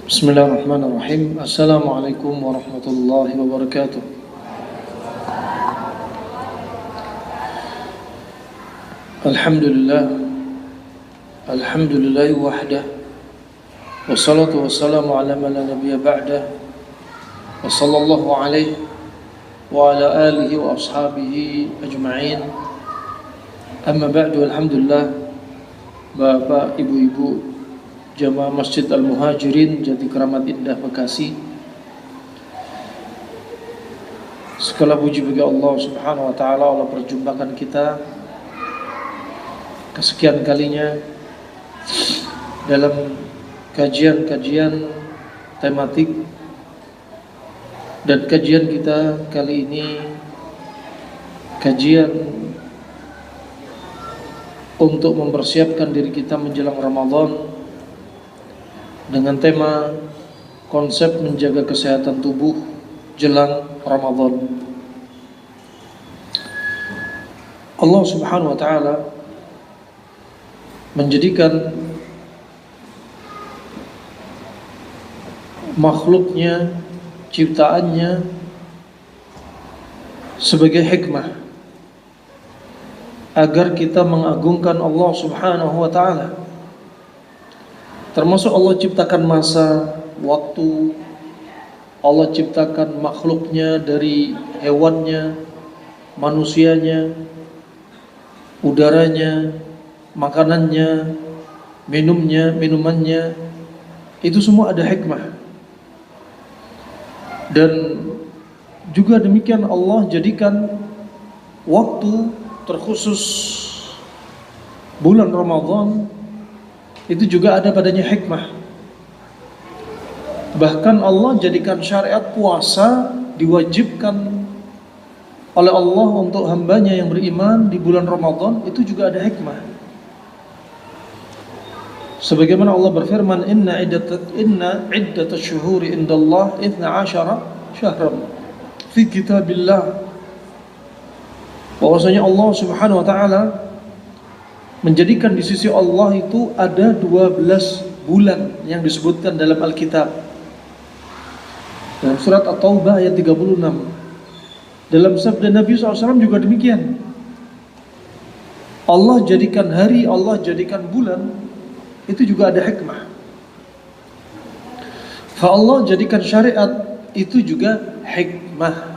Bismillahirrahmanirrahim. Assalamualaikum warahmatullahi wabarakatuh. Alhamdulillah. Alhamdulillahi wahdah. Wassalatu wassalamu ala man la nabiyya ba'dah. Wa sallallahu alaihi wa ala alihi wa ashabihi ajma'in. Amma ba'du, alhamdulillah. Bapak, ibu-ibu jamaah Masjid Al-Muhajirin Jati Keramat Indah Bekasi, segala puji bagi Allah Subhanahu wa taala. Allah perjumpakan kita kesekian kalinya dalam kajian-kajian tematik, dan kajian kita kali ini kajian untuk mempersiapkan diri kita menjelang Ramadan dengan tema konsep menjaga kesehatan tubuh jelang Ramadan. Allah Subhanahu wa taala menjadikan makhluknya, ciptaannya sebagai hikmah agar kita mengagungkan Allah Subhanahu wa taala. Termasuk Allah ciptakan masa, waktu. Allah ciptakan makhluknya dari hewannya, manusianya, udaranya, makanannya, minumannya. Itu semua ada hikmah. Dan juga demikian Allah jadikan waktu terkhusus bulan Ramadan itu juga ada padanya hikmah. Bahkan Allah jadikan syariat puasa diwajibkan oleh Allah untuk hambanya yang beriman di bulan Ramadan, itu juga ada hikmah. Sebagaimana Allah berfirman, inna iddatash syuhuri indallah 12 syahran fi kitabillah. Bahwasanya Allah Subhanahu wa taala menjadikan di sisi Allah itu ada 12 bulan yang disebutkan dalam Alkitab. Dalam surat At-Taubah ayat 36. Dalam sabda Nabi SAW juga demikian. Allah jadikan hari, Allah jadikan bulan, itu juga ada hikmah. Allah jadikan syariat, itu juga hikmah.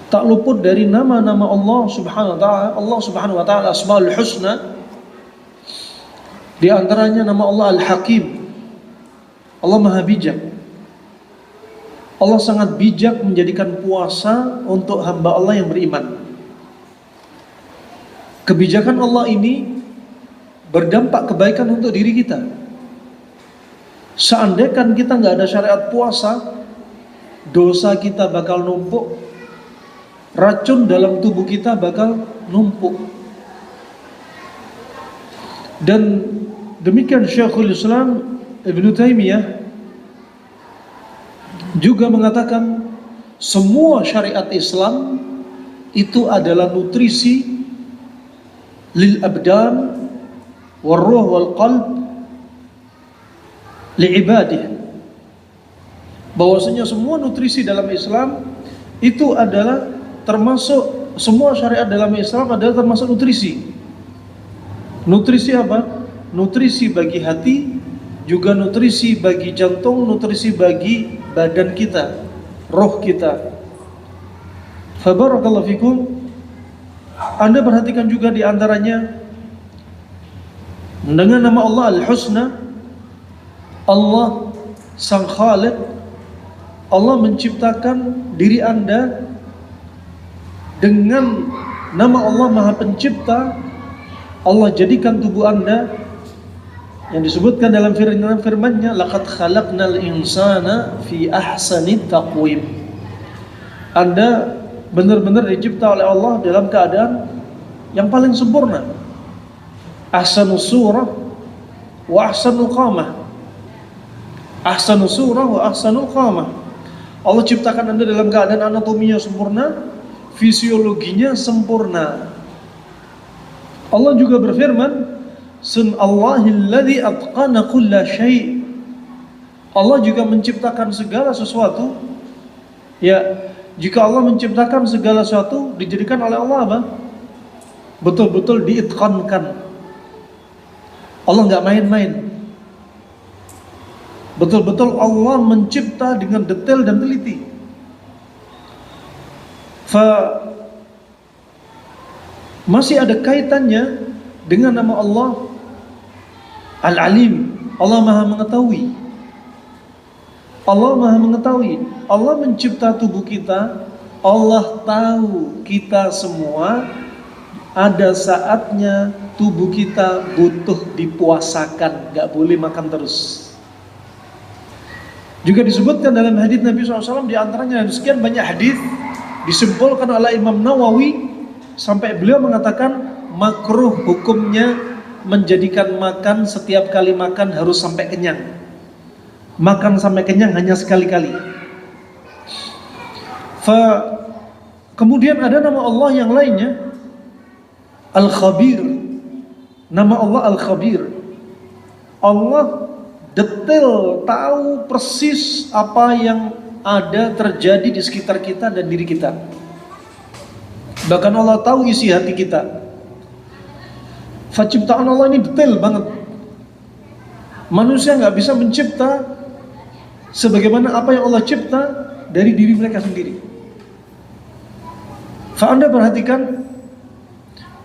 Tak luput dari nama-nama Allah Subhanahu wa taala. Allah Subhanahu wa taala Asmaul Husna, di antaranya nama Allah Al-Hakim. Allah Maha Bijak. Allah sangat bijak menjadikan puasa untuk hamba Allah yang beriman. Kebijakan Allah ini berdampak kebaikan untuk diri kita. Seandainya kita nggak ada syariat puasa, dosa kita bakal numpuk, racun dalam tubuh kita bakal numpuk. Dan demikian Syekhul Islam Ibnu Taimiyah juga mengatakan semua syariat Islam itu adalah nutrisi lil abdan wal ruh wal qalb li ibadih. Bahwasanya semua nutrisi dalam Islam itu adalah termasuk, semua syariat dalam Islam adalah termasuk nutrisi. Nutrisi apa? Nutrisi bagi hati, juga nutrisi bagi jantung, nutrisi bagi badan kita, roh kita. Fabarakallahu fikum. Anda perhatikan juga di antaranya dengan nama Allah Al-Husna, Allah Sang Khaliq. Allah menciptakan diri Anda dengan nama Allah Maha Pencipta. Allah jadikan tubuh Anda yang disebutkan dalam firman-Nya, laqad khalaqnal insana fi ahsani taqwim. Anda benar-benar dicipta oleh Allah dalam keadaan yang paling sempurna. Ahsanus surah wa ahsanul qamah. Ahsanus surah wa ahsanul qamah. Allah ciptakan Anda dalam keadaan anatominya sempurna, fisiologinya sempurna. Allah juga berfirman, Sun Allahilladzi atqana kulla syai'. Allah juga menciptakan segala sesuatu. Ya, jika Allah menciptakan segala sesuatu, dijadikan oleh Allah apa? Betul-betul diitqankan. Allah nggak main-main. Betul-betul Allah mencipta dengan detail dan teliti. Masih ada kaitannya dengan nama Allah Al-Alim. Allah Maha Mengetahui. Allah Maha Mengetahui. Allah mencipta tubuh kita. Allah tahu kita semua ada saatnya tubuh kita butuh dipuasakan, gak boleh makan terus. Juga disebutkan dalam hadis Nabi SAW, di antaranya sekian banyak hadis disimpulkan oleh Imam Nawawi sampai beliau mengatakan makruh hukumnya menjadikan makan setiap kali makan harus sampai kenyang. Makan sampai kenyang hanya sekali-kali. Kemudian ada nama Allah yang lainnya, Al-Khabir. Nama Allah Al-Khabir. Allah detail, tahu persis apa yang ada terjadi di sekitar kita dan diri kita. Bahkan Allah tahu isi hati kita. Ciptaan Allah ini detail banget. Manusia nggak bisa mencipta sebagaimana apa yang Allah cipta dari diri mereka sendiri. Anda perhatikan,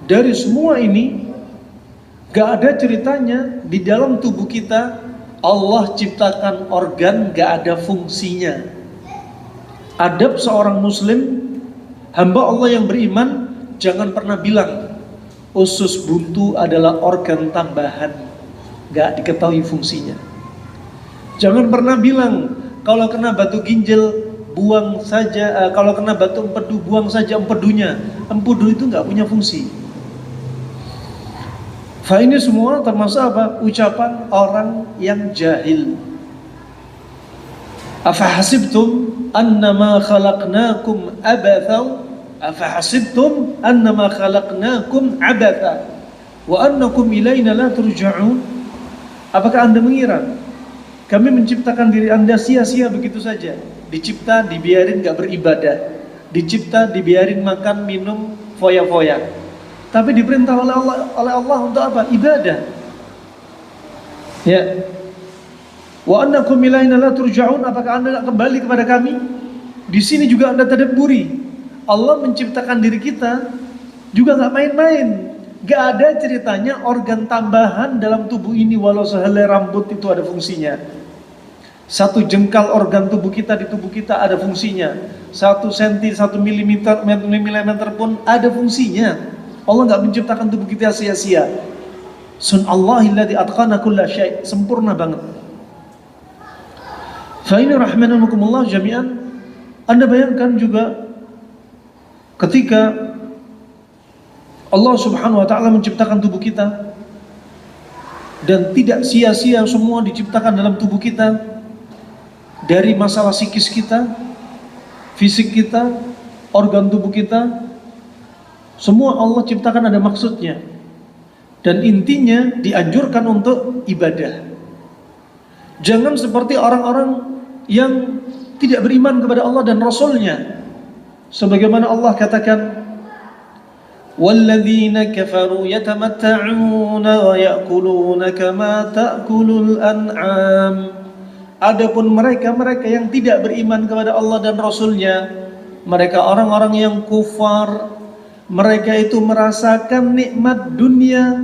dari semua ini gak ada ceritanya di dalam tubuh kita Allah ciptakan organ gak ada fungsinya. Adab seorang muslim, hamba Allah yang beriman, jangan pernah bilang usus buntu adalah organ tambahan, gak diketahui fungsinya. Jangan pernah bilang kalau kena batu ginjal buang saja, kalau kena batu empedu buang saja empedunya. Empedu itu nggak punya fungsi. Ini semua termasuk apa? Ucapan orang yang jahil. Afahasibtum annama khalaqnakum abatha, afahasibtum annama khalaqnakum abatha wa annakum ilaina la turja'un. Apakah Anda mengira kami menciptakan diri Anda sia-sia begitu saja? Dicipta, dibiarin gak beribadah. Dicipta, dibiarin makan, minum, foya-foya. Tapi diperintah oleh Allah untuk apa? Ibadah. Ya. Wa annakum ilaina la turja'un. Apakah Anda gak kembali kepada kami? Di sini juga Anda tadabburi. Allah menciptakan diri kita juga gak main-main. Gak ada ceritanya organ tambahan dalam tubuh ini walau sehelai rambut itu ada fungsinya. Satu jengkal organ tubuh kita di tubuh kita ada fungsinya. 1 senti, 1 milimeter pun ada fungsinya. Allah nggak menciptakan tubuh kita sia-sia. Sun'allahilladzi atqana kulla syai', sempurna banget. Fa ini rahmanakumullah jami'an. Anda bayangkan juga ketika Allah Subhanahu wa taala menciptakan tubuh kita dan tidak sia-sia semua diciptakan dalam tubuh kita. Dari masalah psikis kita, fisik kita, organ tubuh kita, semua Allah ciptakan ada maksudnya. Dan intinya dianjurkan untuk ibadah. Jangan seperti orang-orang yang tidak beriman kepada Allah dan Rasulnya. Sebagaimana Allah katakan, وَالَّذِينَ كَفَرُوا يَتَمَتَّعُونَ وَيَأْكُلُونَ كَمَا تَأْكُلُ الْأَنْعَامُ. Adapun mereka yang tidak beriman kepada Allah dan Rasulnya, mereka orang-orang yang kufar, mereka itu merasakan nikmat dunia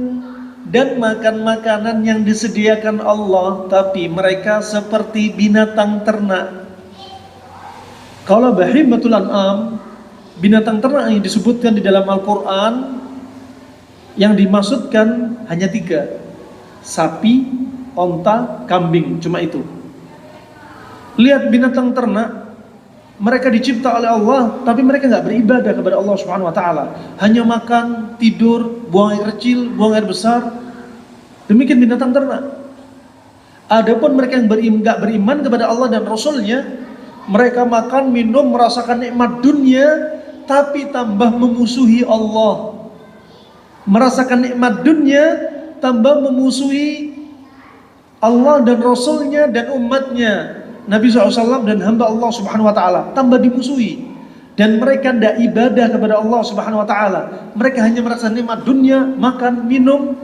dan makan makanan yang disediakan Allah, tapi mereka seperti binatang ternak. Kalau bahimatul an'am, binatang ternak yang disebutkan di dalam Al-Quran, yang dimaksudkan hanya 3: sapi, onta, kambing, cuma itu. Lihat binatang ternak, mereka dicipta oleh Allah, tapi mereka nggak beribadah kepada Allah Subhanahu Wa Taala. Hanya makan, tidur, buang air kecil, buang air besar. Demikian binatang ternak. Adapun mereka yang nggak beriman kepada Allah dan Rasulnya, mereka makan, minum, merasakan nikmat dunia, tapi tambah memusuhi Allah. Merasakan nikmat dunia, tambah memusuhi Allah dan Rasulnya dan umatnya Nabi SAW dan hamba Allah Subhanahu Wa Taala tambah dimusuhi. Dan mereka tidak ibadah kepada Allah Subhanahu Wa Taala. Mereka hanya merasa nikmat dunia, makan, minum,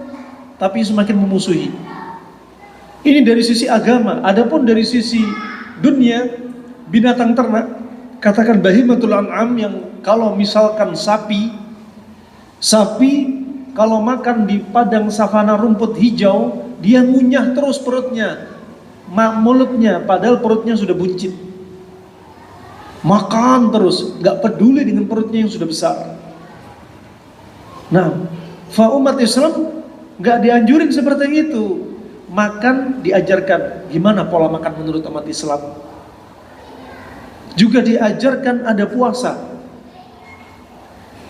tapi semakin memusuhi. Ini dari sisi agama. Adapun dari sisi dunia, binatang ternak, katakan bahimatul an'am, yang kalau misalkan sapi kalau makan di padang savana rumput hijau, dia ngunyah terus perutnya, mulutnya, padahal perutnya sudah buncit. Makan terus, gak peduli dengan perutnya yang sudah besar. Nah, umat Islam gak dianjurin seperti itu. Makan diajarkan gimana pola makan menurut umat Islam. Juga diajarkan ada puasa.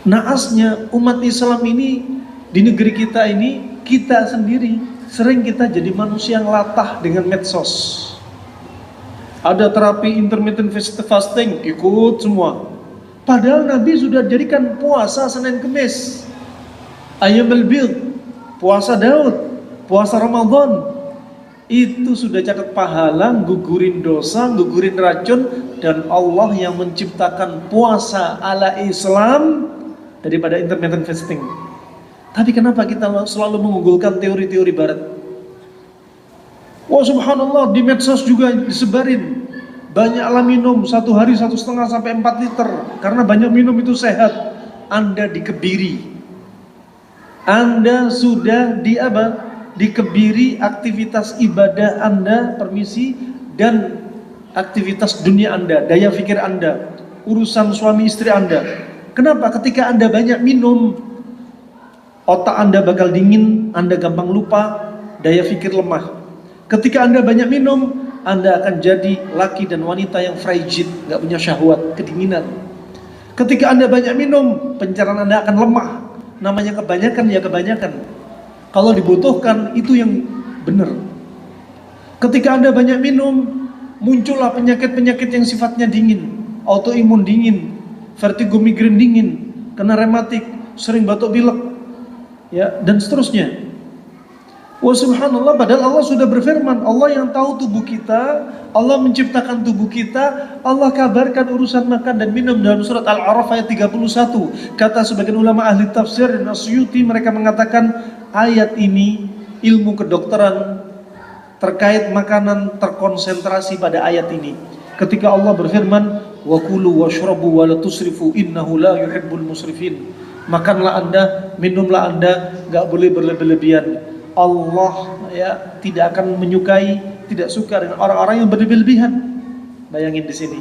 Naasnya umat Islam ini di negeri kita ini, kita sendiri sering kita jadi manusia yang latah dengan medsos. Ada terapi intermittent fasting, ikut semua. Padahal Nabi sudah jadikan puasa Senin Kemis, Ayyamul Bid, puasa Daud, puasa Ramadan. Itu sudah catat pahala, gugurin dosa, gugurin racun. Dan Allah yang menciptakan puasa ala Islam daripada intermittent fasting. Tapi kenapa kita selalu mengunggulkan teori-teori barat? Wah, subhanallah, di medsos juga disebarin. Banyaklah minum, 1 hari 1,5 sampai 4 liter. Karena banyak minum itu sehat. Anda dikebiri. Anda sudah dikebiri aktivitas ibadah Anda, permisi, dan aktivitas dunia Anda, daya pikir Anda, urusan suami istri Anda. Kenapa? Ketika Anda banyak minum, otak Anda bakal dingin, Anda gampang lupa, daya pikir lemah. Ketika Anda banyak minum, Anda akan jadi laki dan wanita yang frigid, gak punya syahwat, kedinginan. Ketika Anda banyak minum, pencernaan Anda akan lemah. Namanya kebanyakan ya kebanyakan. Kalau dibutuhkan, itu yang benar. Ketika Anda banyak minum, muncullah penyakit-penyakit yang sifatnya dingin. Autoimun dingin, vertigo migrain dingin, kena rematik, sering batuk pilek, ya, dan seterusnya. Wah, subhanallah, padahal Allah sudah berfirman, Allah yang tahu tubuh kita, Allah menciptakan tubuh kita, Allah kabarkan urusan makan dan minum dalam surat Al-A'raf ayat 31. Kata sebagian ulama ahli tafsir dan Asyuti, mereka mengatakan ayat ini ilmu kedokteran terkait makanan terkonsentrasi pada ayat ini. Ketika Allah berfirman, wa kulu washrabu wa la tusrifu innahu la yuhibbul musrifin. Makanlah Anda, minumlah Anda, gak boleh berlebih-lebihan. Allah ya tidak akan menyukai, tidak suka dengan orang-orang yang berlebih-lebihan. Bayangin di sini.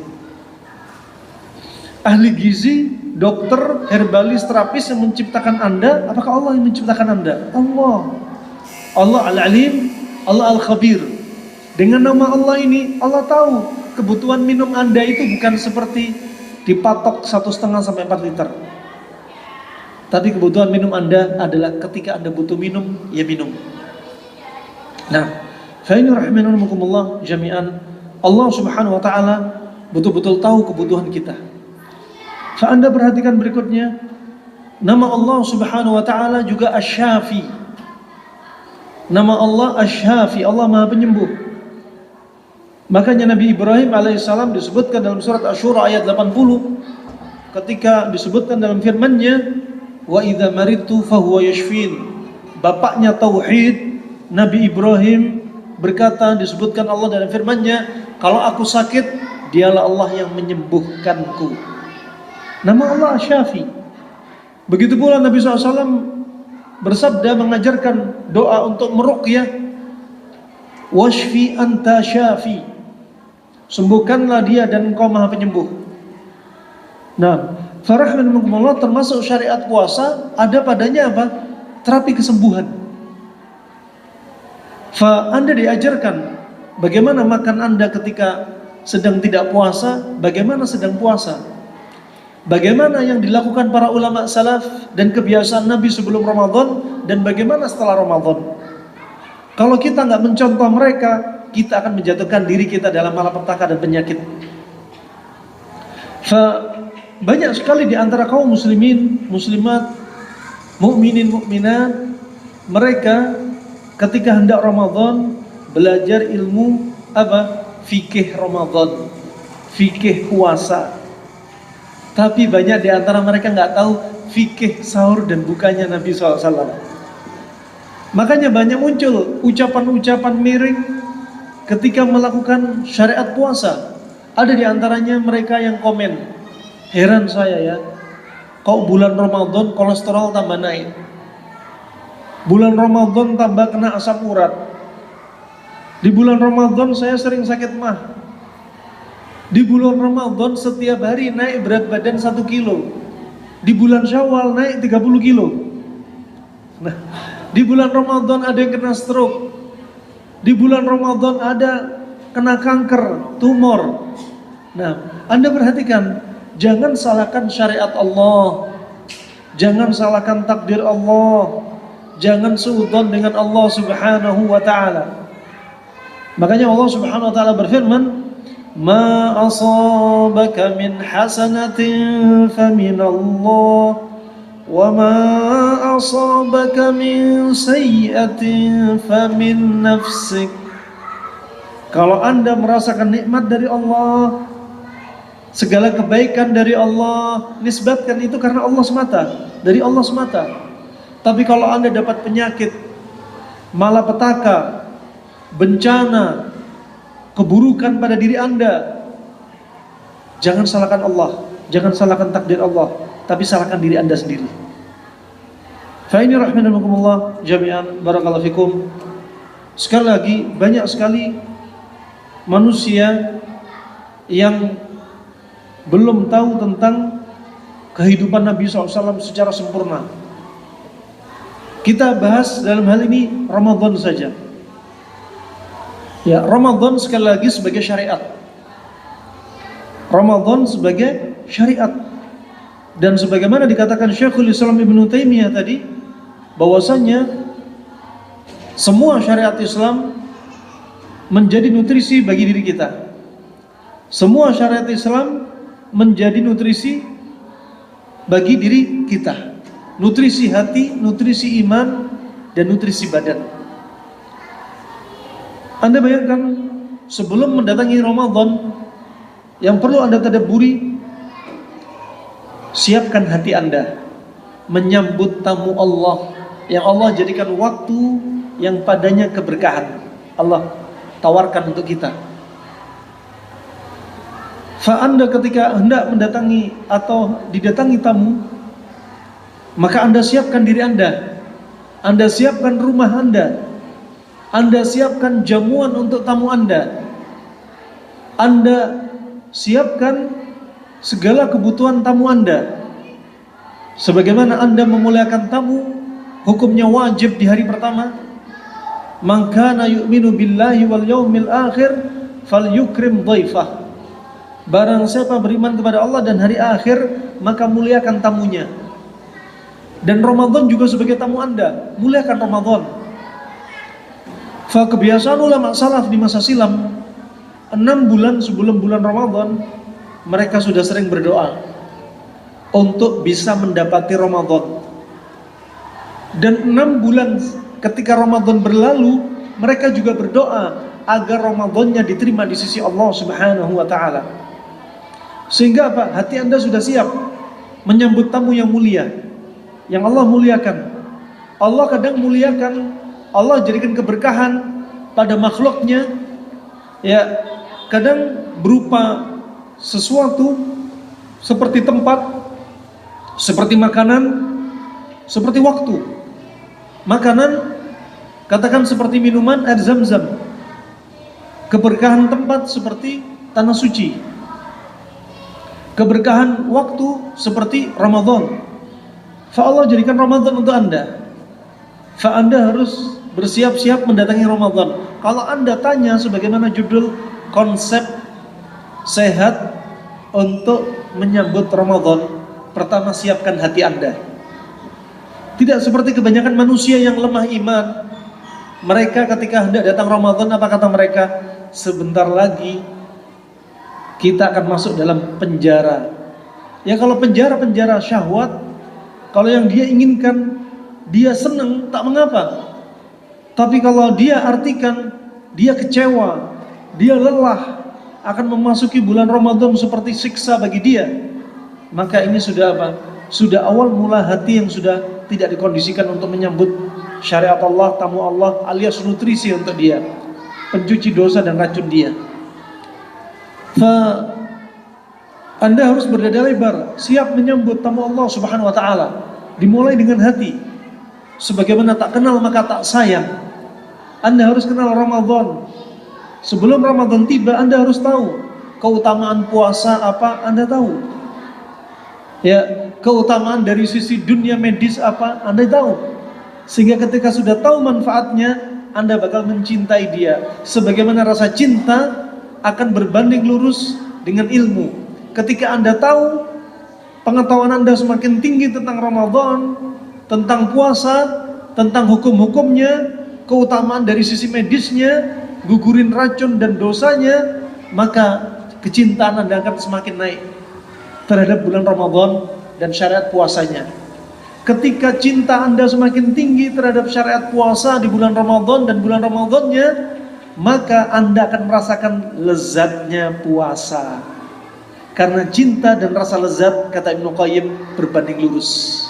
Ahli gizi, dokter, herbalis, terapis yang menciptakan Anda, apakah Allah yang menciptakan Anda? Allah. Allah Al-Alim, Allah Al-Khabir. Dengan nama Allah ini, Allah tahu kebutuhan minum Anda itu bukan seperti dipatok 1,5 sampai 4 liter. Tapi kebutuhan minum Anda adalah ketika Anda butuh minum, ya minum. Nah, fa'ini rahimakumullah jami'an, Allah Subhanahu wa taala betul-betul tahu kebutuhan kita. Anda perhatikan berikutnya, nama Allah Subhanahu wa taala juga Asy-Syafi. Nama Allah Asy-Syafi, Allah Maha Penyembuh. Makanya Nabi Ibrahim alaihissalam disebutkan dalam surat Asy-Syura ayat 80, ketika disebutkan dalam firman-Nya, wa idza maridtu fahuwa yashfin. Bapaknya tauhid, Nabi Ibrahim berkata, disebutkan Allah dalam firman-Nya, kalau aku sakit, dialah Allah yang menyembuhkanku. Nama Allah Asy-Syafi. Begitu pula Nabi SAW bersabda mengajarkan doa untuk meruqyah, washfi anta syafi, sembuhkanlah dia dan engkau Maha Penyembuh. Nah, farahmankumullah, termasuk syariat puasa ada padanya apa? Terapi kesembuhan. Anda diajarkan bagaimana makan Anda ketika sedang tidak puasa, bagaimana sedang puasa. Bagaimana yang dilakukan para ulama salaf dan kebiasaan Nabi sebelum Ramadan dan bagaimana setelah Ramadan. Kalau kita nggak mencontoh mereka, kita akan menjatuhkan diri kita dalam malapetaka dan penyakit. Banyak sekali di antara kaum muslimin, muslimat, mukminin, mukminat, mereka ketika hendak Ramadan belajar ilmu apa? Fikih Ramadan, fikih puasa. Tapi banyak di antara mereka nggak tahu fikih sahur dan bukanya Nabi SAW. Makanya banyak muncul ucapan-ucapan miring ketika melakukan syariat puasa. Ada di antaranya mereka yang komen, heran saya ya, kok bulan Ramadan kolesterol tambah naik, bulan Ramadan tambah kena asam urat, di bulan Ramadan saya sering sakit mah, di bulan Ramadan setiap hari naik berat badan 1 kilo, di bulan Syawal naik 30 kilo. Nah, di bulan Ramadan ada yang kena stroke, di bulan Ramadan ada kena kanker, tumor. Nah, Anda perhatikan, jangan salahkan syariat Allah, jangan salahkan takdir Allah, jangan suudzon dengan Allah Subhanahu wa taala. Makanya Allah Subhanahu wa taala berfirman, "Ma asabaka min hasanatin famin Allah, wa ma asabaka min sayyi'atin famin nafsik." Kalau Anda merasakan nikmat dari Allah, segala kebaikan dari Allah, nisbatkan itu karena Allah semata, dari Allah semata. Tapi kalau Anda dapat penyakit, malapetaka, bencana, keburukan pada diri Anda, jangan salahkan Allah, jangan salahkan takdir Allah, tapi salahkan diri Anda sendiri. Fa ini rahmanakumullah jami'an, barakallahu fikum. Sekali lagi, banyak sekali manusia yang belum tahu tentang kehidupan Nabi SAW secara sempurna. Kita bahas dalam hal ini Ramadan saja. Ya, Ramadan sekali lagi sebagai syariat. Ramadan sebagai syariat. Dan sebagaimana dikatakan Syekhul Islam Ibnu Taimiyah tadi, bahwasanya semua syariat Islam menjadi nutrisi bagi diri kita. Semua syariat Islam menjadi nutrisi bagi diri kita. Nutrisi hati, nutrisi iman, dan nutrisi badan. Anda bayangkan, sebelum mendatangi Ramadan, yang perlu Anda tadabburi, siapkan hati Anda menyambut tamu Allah yang Allah jadikan waktu yang padanya keberkahan. Allah tawarkan untuk kita. Anda ketika hendak mendatangi atau didatangi tamu, maka Anda siapkan diri Anda siapkan rumah Anda siapkan jamuan untuk tamu Anda siapkan segala kebutuhan tamu Anda. Sebagaimana Anda memuliakan tamu, hukumnya wajib di hari pertama. Man kana yu'minu billahi wal yaumil akhir falyukrim dhaifah. Barang siapa beriman kepada Allah dan hari akhir, maka muliakan tamunya. Dan Ramadan juga sebagai tamu Anda, muliakan Ramadan. Kebiasaan ulama salaf di masa silam, 6 bulan sebelum bulan Ramadan, mereka sudah sering berdoa untuk bisa mendapati Ramadan. Dan 6 bulan ketika Ramadan berlalu, mereka juga berdoa agar Ramadannya diterima di sisi Allah Subhanahu wa taala. Sehingga apa? Hati Anda sudah siap menyambut tamu yang mulia, yang Allah muliakan. Allah kadang muliakan, Allah jadikan keberkahan pada makhluknya, ya, kadang berupa sesuatu seperti tempat, seperti makanan, seperti waktu. Makanan, katakan seperti minuman air zam-zam. Keberkahan tempat seperti tanah suci. Keberkahan waktu seperti Ramadan. Allah jadikan Ramadan untuk Anda. Anda harus bersiap-siap mendatangi Ramadan. Kalau Anda tanya sebagaimana judul konsep sehat untuk menyambut Ramadan, pertama siapkan hati Anda. Tidak seperti kebanyakan manusia yang lemah iman. Mereka ketika hendak datang Ramadan, apa kata mereka? Sebentar lagi kita akan masuk dalam penjara. Ya kalau penjara syahwat, kalau yang dia inginkan, dia senang, tak mengapa. Tapi kalau dia artikan dia kecewa, dia lelah, akan memasuki bulan Ramadan seperti siksa bagi dia, maka ini sudah apa? Sudah awal mula hati yang sudah tidak dikondisikan untuk menyambut syariat Allah, tamu Allah, alias nutrisi untuk dia, pencuci dosa dan racun dia. Anda harus berdada lebar, siap menyambut tamu Allah Subhanahu wa taala. Dimulai dengan hati. Sebagaimana tak kenal maka tak sayang. Anda harus kenal Ramadan. Sebelum Ramadan tiba, Anda harus tahu keutamaan puasa apa, Anda tahu. Ya, keutamaan dari sisi dunia medis apa, Anda tahu. Sehingga ketika sudah tahu manfaatnya, Anda bakal mencintai dia. Sebagaimana rasa cinta akan berbanding lurus dengan ilmu. Ketika Anda tahu, pengetahuan Anda semakin tinggi tentang Ramadan, tentang puasa, tentang hukum-hukumnya, keutamaan dari sisi medisnya, gugurin racun dan dosanya, maka kecintaan Anda akan semakin naik terhadap bulan Ramadan dan syariat puasanya. Ketika cinta Anda semakin tinggi terhadap syariat puasa di bulan Ramadan dan bulan Ramadannya, maka Anda akan merasakan lezatnya puasa. Karena cinta dan rasa lezat, kata Ibnu Qayyim, berbanding lurus.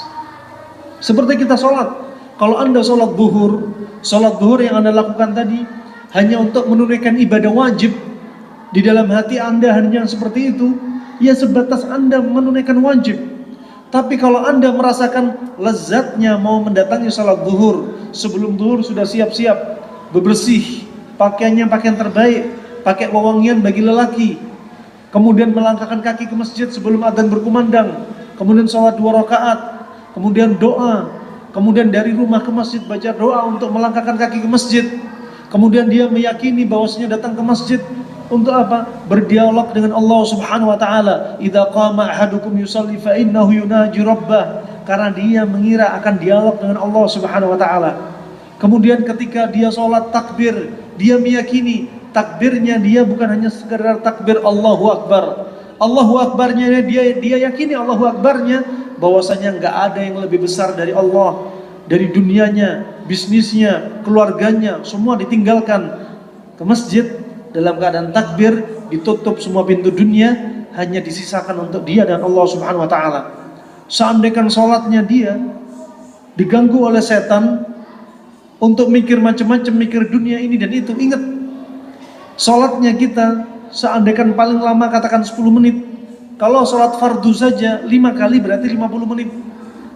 Seperti kita sholat. Kalau Anda sholat zuhur yang Anda lakukan tadi hanya untuk menunaikan ibadah wajib, di dalam hati Anda hanya seperti itu, ya sebatas Anda menunaikan wajib. Tapi kalau Anda merasakan lezatnya mau mendatangi sholat zuhur, sebelum zuhur sudah siap-siap, bebersih, pakaiannya pakaian terbaik, pakai wewangian bagi lelaki, kemudian melangkahkan kaki ke masjid sebelum adzan berkumandang, kemudian sholat 2 rakaat, kemudian doa, kemudian dari rumah ke masjid baca doa untuk melangkahkan kaki ke masjid, kemudian dia meyakini bahwasanya datang ke masjid untuk apa? Berdialog dengan Allah Subhanahu wa taala. Idza qama ahadukum yusalli fa innahu yunaji rabbah, karena dia mengira akan dialog dengan Allah Subhanahu wa taala. Kemudian ketika dia sholat takbir, dia meyakini takbirnya dia bukan hanya sekedar takbir Allahu Akbar. Allahu Akbarnya dia yakini Allahu Akbarnya bahwasanya enggak ada yang lebih besar dari Allah, dari dunianya, bisnisnya, keluarganya, semua ditinggalkan ke masjid dalam keadaan takbir, ditutup semua pintu dunia, hanya disisakan untuk dia dan Allah Subhanahu wa taala. Seandainya salatnya dia diganggu oleh setan untuk mikir macam-macam, mikir dunia ini dan itu, ingat salatnya kita seandainya paling lama katakan 10 menit. Kalau salat fardu saja 5 kali berarti 50 menit.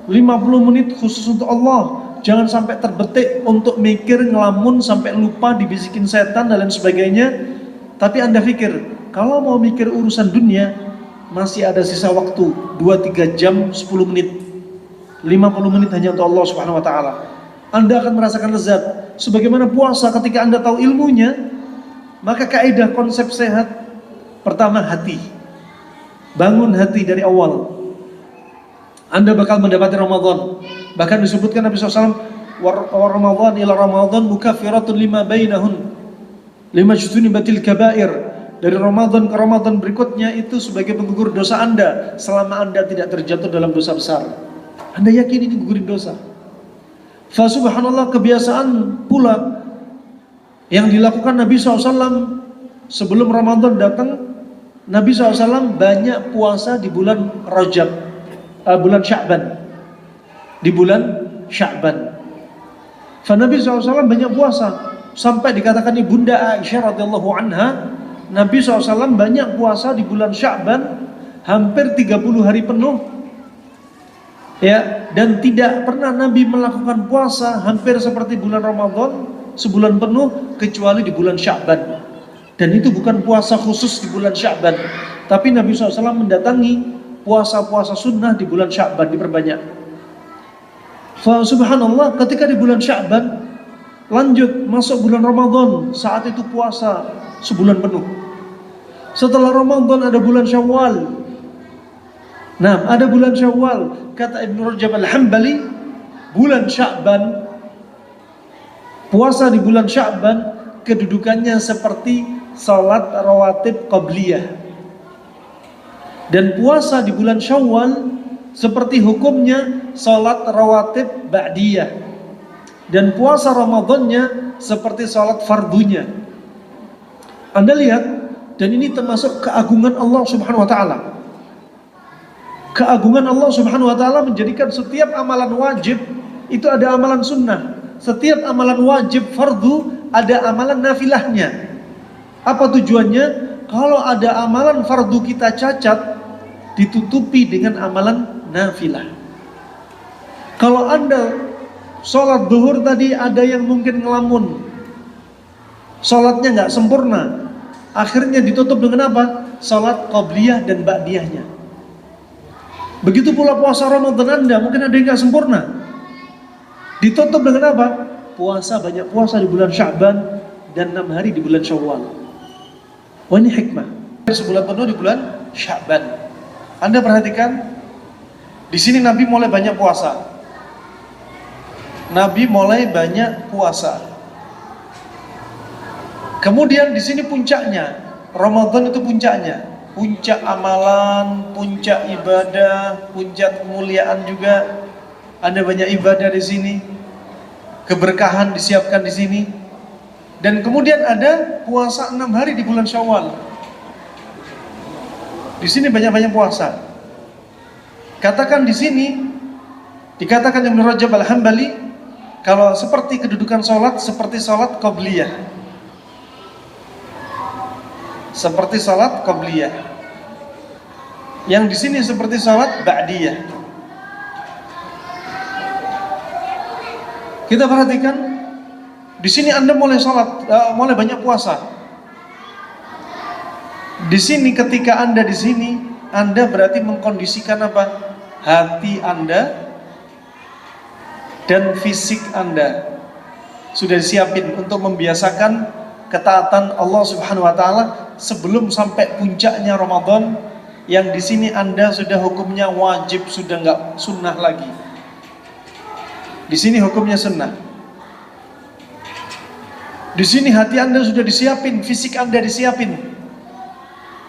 50 menit khusus untuk Allah. Jangan sampai terbetik untuk mikir, ngelamun sampai lupa, dibisikin setan dan lain sebagainya. Tapi Anda pikir, kalau mau mikir urusan dunia, masih ada sisa waktu 2-3 jam 10 menit. 50 menit hanya untuk Allah Subhanahu wa taala. Anda akan merasakan lezat. Sebagaimana puasa, ketika Anda tahu ilmunya, maka kaidah konsep sehat pertama hati. Bangun hati dari awal. Anda bakal mendapati Ramadan. Bahkan disebutkan Nabi SAW, wa Ramadan ila Ramadan mukaffiratun lima bainahun, lima jutunibatil kabair. Dari Ramadan ke Ramadan berikutnya itu sebagai penggugur dosa Anda selama Anda tidak terjatuh dalam dosa besar. Anda yakin ini gugurin dosa? Fa subhanallah, kebiasaan pula yang dilakukan Nabi SAW sebelum Ramadan datang. Nabi SAW banyak puasa di bulan Rajab, bulan Sya'ban. Di bulan Sya'ban, Nabi SAW banyak puasa sampai dikatakan Ibunda Aisyah radhiyallahu anha, Nabi SAW banyak puasa di bulan Sya'ban hampir 30 hari penuh, ya, dan tidak pernah Nabi melakukan puasa hampir seperti bulan Ramadan sebulan penuh kecuali di bulan Sya'ban. Dan itu bukan puasa khusus di bulan Sya'ban, tapi Nabi SAW mendatangi puasa-puasa sunnah di bulan Sya'ban, diperbanyak. Subhanallah, ketika di bulan Sya'ban lanjut masuk bulan Ramadan, saat itu puasa sebulan penuh. Setelah Ramadan ada bulan Syawal. Nah, ada bulan Syawal. Kata Ibnu Rajab Al-Hambali, bulan Sya'ban, puasa di bulan Sya'ban kedudukannya seperti salat rawatib qabliyah. Dan puasa di bulan Syawal seperti hukumnya salat rawatib ba'diyah. Dan puasa Ramadannya seperti salat fardunya. Anda lihat, dan ini termasuk keagungan Allah Subhanahu wa taala. Keagungan Allah Subhanahu wa taala menjadikan setiap amalan wajib itu ada amalan sunnah. Setiap amalan wajib fardu ada amalan nafilahnya. Apa tujuannya? Kalau ada amalan fardu kita cacat, ditutupi dengan amalan nafilah. Kalau Anda sholat duhur tadi ada yang mungkin ngelamun, sholatnya nggak sempurna, akhirnya ditutup dengan apa? Sholat qobliyah dan ba'diyahnya. Begitu pula puasa Ramadan Anda, mungkin ada yang nggak sempurna, ditutup dengan apa? Puasa, banyak puasa di bulan Sya'ban dan 6 hari di bulan Syawal. Wah, ini hikmah. Sebulan penuh di bulan Sya'ban. Anda perhatikan, di sini Nabi mulai banyak puasa. Nabi mulai banyak puasa. Kemudian di sini puncaknya, Ramadan itu puncaknya, puncak amalan, puncak ibadah, puncak kemuliaan juga. Ada banyak ibadah di sini, keberkahan disiapkan di sini. Dan kemudian ada puasa 6 hari di bulan Syawal. Di sini banyak-banyak puasa. Katakan di sini, dikatakan Ibnu Rajab Al-Hambali, kalau seperti kedudukan sholat, seperti sholat qobliyah. Seperti sholat qobliyah. Yang di sini seperti sholat ba'diyah. Kita perhatikan, di sini Anda mulai sholat, mulai banyak puasa. Di sini ketika Anda di sini, Anda berarti mengkondisikan apa? Hati Anda dan fisik Anda sudah disiapin untuk membiasakan ketaatan Allah Subhanahu wa taala sebelum sampai puncaknya Ramadan, yang di sini Anda sudah hukumnya wajib, sudah enggak sunnah lagi. Di sini hukumnya sunnah. Di sini hati Anda sudah disiapin, fisik Anda disiapin.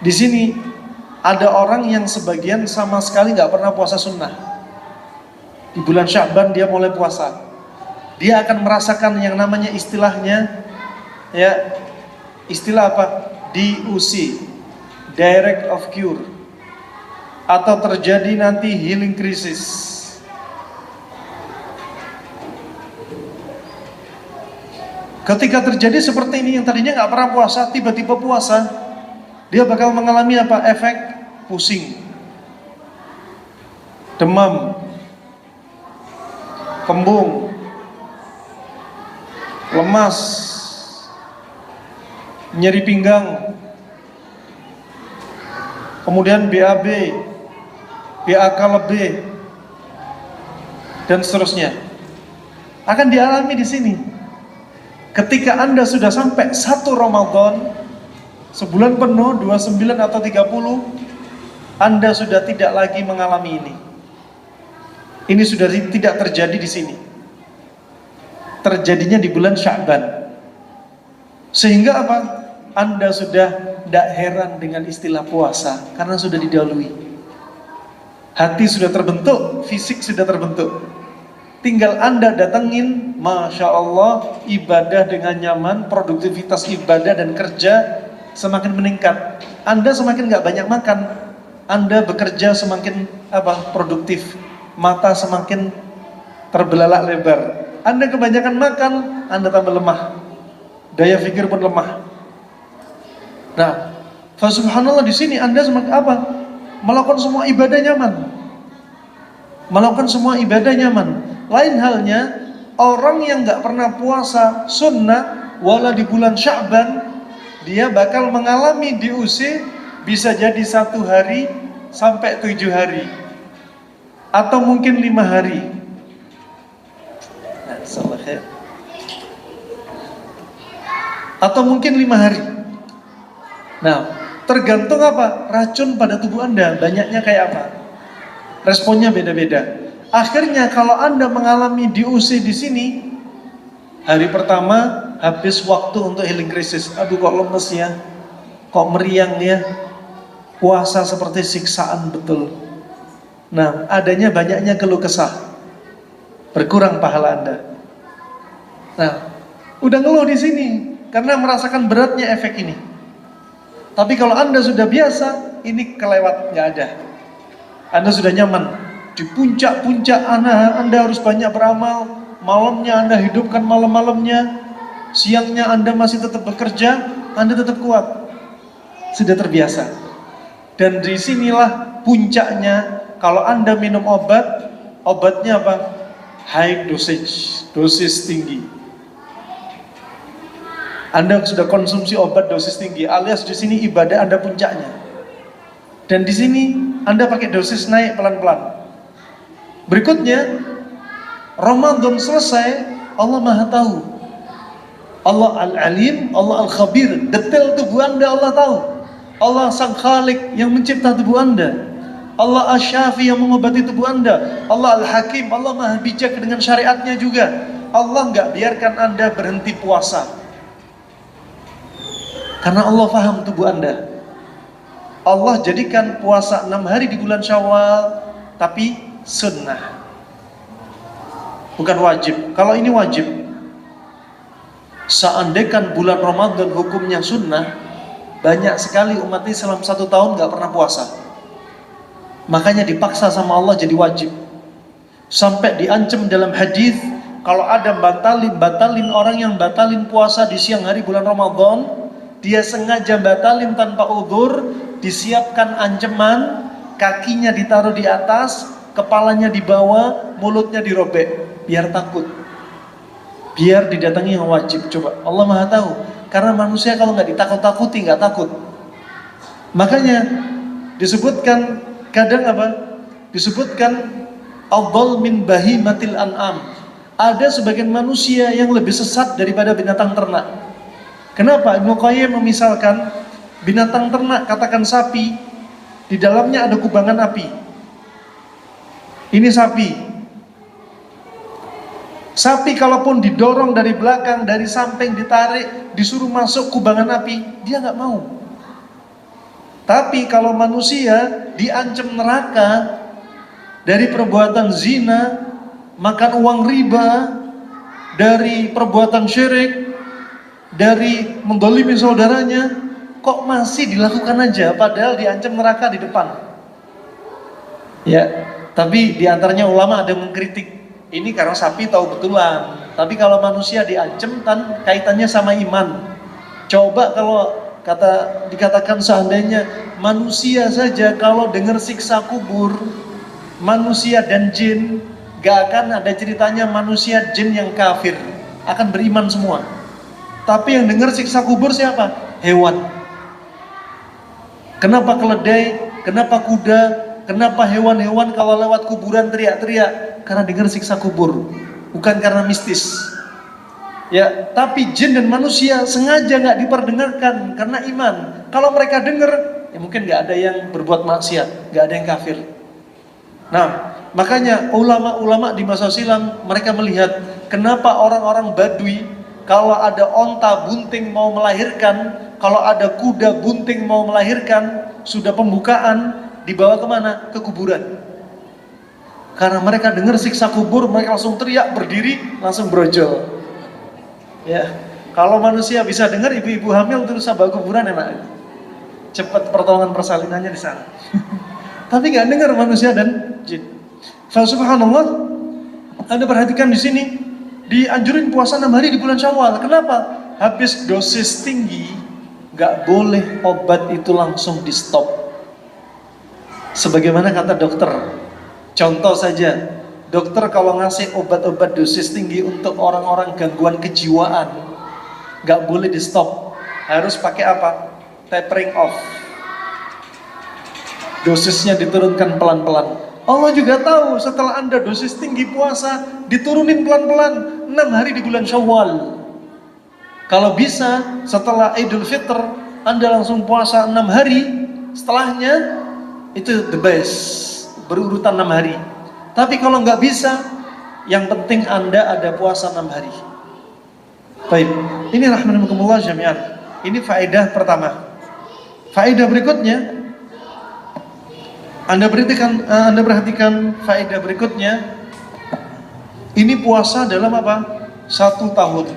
Di sini ada orang yang sebagian sama sekali nggak pernah puasa sunnah. Di bulan Sya'ban dia mulai puasa. Dia akan merasakan yang namanya istilahnya, ya, istilah apa? DOC, direct of cure, atau terjadi nanti healing crisis. Ketika terjadi seperti ini, yang tadinya nggak pernah puasa, tiba-tiba puasa, dia bakal mengalami apa? Efek pusing, demam, kembung, lemas, nyeri pinggang, kemudian BAB, BAK lebih, dan seterusnya. Akan dialami di sini. Ketika Anda sudah sampai 1 Ramadan, sebulan penuh, 29 atau 30, Anda sudah tidak lagi mengalami ini. Ini sudah tidak terjadi di sini. Terjadinya di bulan Sya'ban. Sehingga apa? Anda sudah tidak heran dengan istilah puasa, karena sudah didahului. Hati sudah terbentuk, fisik sudah terbentuk. Tinggal Anda datengin, Masya Allah, ibadah dengan nyaman, produktivitas ibadah dan kerja semakin meningkat. Anda semakin gak banyak makan, Anda bekerja semakin produktif, mata semakin terbelalak lebar. Anda kebanyakan makan, Anda tambah lemah, daya pikir pun lemah. Nah, subhanallah, di sini Anda semakin melakukan semua ibadah nyaman, melakukan semua ibadah nyaman. Lain halnya orang yang gak pernah puasa sunnah, wala di bulan Sya'ban, dia bakal mengalami DOC bisa jadi 1 hari sampai 7 hari, atau mungkin 5 hari. Atau mungkin 5 hari. Nah, tergantung apa? Racun pada tubuh Anda banyaknya kayak apa? Responnya beda-beda. Akhirnya kalau Anda mengalami DOC di sini, hari pertama habis waktu untuk healing crisis. Aduh, kok lemes ya, kok meriang ya, puasa seperti siksaan betul. Nah, adanya banyaknya keluh kesah, berkurang pahala Anda. Nah, udah ngeluh di sini karena merasakan beratnya efek ini. Tapi kalau Anda sudah biasa, ini kelewat, nggak ada. Anda sudah nyaman. Di puncak-puncak Anda harus banyak beramal. Malamnya Anda hidupkan malam-malamnya. Siangnya Anda masih tetap bekerja, Anda tetap kuat. Sudah terbiasa. Dan disinilah puncaknya. Kalau Anda minum obat, obatnya apa? High dosage, dosis tinggi. Anda sudah konsumsi obat dosis tinggi, alias di sini ibadah Anda puncaknya. Dan di sini Anda pakai dosis naik pelan-pelan. Berikutnya, Ramadan selesai, Allah Maha Tahu. Allah Al-Alim, Allah Al-Khabir, detail tubuh Anda Allah tahu. Allah Sang Khalik yang mencipta tubuh Anda. Allah Asy-Syafi yang mengobati tubuh Anda. Allah Al-Hakim, Allah Maha bijak dengan syariatnya juga. Allah nggak biarkan Anda berhenti puasa. Karena Allah paham tubuh Anda. Allah jadikan puasa 6 hari di bulan Syawal, tapi sunnah, bukan wajib. Kalau ini wajib, seandainya bulan Ramadan hukumnya sunnah, banyak sekali umat Islam 1 tahun gak pernah puasa. Makanya dipaksa sama Allah jadi wajib. Sampai diancam dalam hadis, kalau ada batalin orang yang batalin puasa di siang hari bulan Ramadan, dia sengaja batalin tanpa udzur, disiapkan ancaman, kakinya ditaruh di atas, kepalanya di bawah, mulutnya dirobek, biar takut. Biar didatangi yang wajib. Coba, Allah Maha Tahu. Karena manusia kalau nggak ditakut-takuti, nggak takut. Makanya disebutkan kadang apa? Disebutkan afdal min bahimatil an'am. Ada sebagian manusia yang lebih sesat daripada binatang ternak. Kenapa? Ibnu Qayyim memisalkan binatang ternak, katakan sapi, di dalamnya ada kubangan api. Ini sapi. Sapi kalaupun didorong dari belakang, dari samping, ditarik, disuruh masuk kubangan api, dia nggak mau. Tapi kalau manusia diancam neraka dari perbuatan zina, makan uang riba, dari perbuatan syirik, dari mendolimi saudaranya, kok masih dilakukan aja, padahal diancam neraka di depan. Ya, tapi diantaranya ulama ada yang mengkritik, ini karena sapi tahu betulan. Tapi kalau manusia diancam, kaitannya sama iman. Coba kalau dikatakan seandainya manusia saja kalau dengar siksa kubur, manusia dan jin, gak akan ada ceritanya manusia jin yang kafir, akan beriman semua. Tapi yang dengar siksa kubur siapa? Hewan. Kenapa keledai? Kenapa kuda? Kenapa hewan-hewan kalau lewat kuburan teriak-teriak? Karena dengar siksa kubur, bukan karena mistis. Ya, tapi jin dan manusia sengaja nggak diperdengarkan karena iman. Kalau mereka dengar, ya mungkin nggak ada yang berbuat maksiat, nggak ada yang kafir. Nah, makanya ulama-ulama di masa silam mereka melihat kenapa orang-orang Badui kalau ada onta bunting mau melahirkan, kalau ada kuda bunting mau melahirkan, sudah pembukaan, dibawa kemana? Ke kuburan. Karena mereka dengar siksa kubur, mereka langsung teriak, berdiri, langsung brojol. Ya, kalau manusia bisa dengar, ibu-ibu hamil terus bawa kuburan enak. Cepat pertolongan persalinannya di sana. Tapi nggak dengar manusia dan jin. Subhanallah, Anda perhatikan di sini. Dianjurin puasa 6 hari di bulan Syawal. Kenapa? Habis dosis tinggi, gak boleh obat itu langsung di stop. Sebagaimana kata dokter. Contoh saja, dokter kalau ngasih obat-obat dosis tinggi untuk orang-orang gangguan kejiwaan, gak boleh di stop. Harus pakai apa? Tapering off. Dosisnya diturunkan pelan-pelan. Allah juga tahu setelah Anda dosis tinggi puasa, diturunin pelan-pelan 6 hari di bulan Syawal. Kalau bisa setelah Idul Fitr Anda langsung puasa 6 hari, setelahnya itu the best, berurutan 6 hari. Tapi kalau nggak bisa, yang penting Anda ada puasa 6 hari. Baik, ini rahmanakumullah jami'an. Ini faedah pertama. Faedah berikutnya, Anda perhatikan faedah berikutnya. Ini puasa dalam apa? 1 tahun.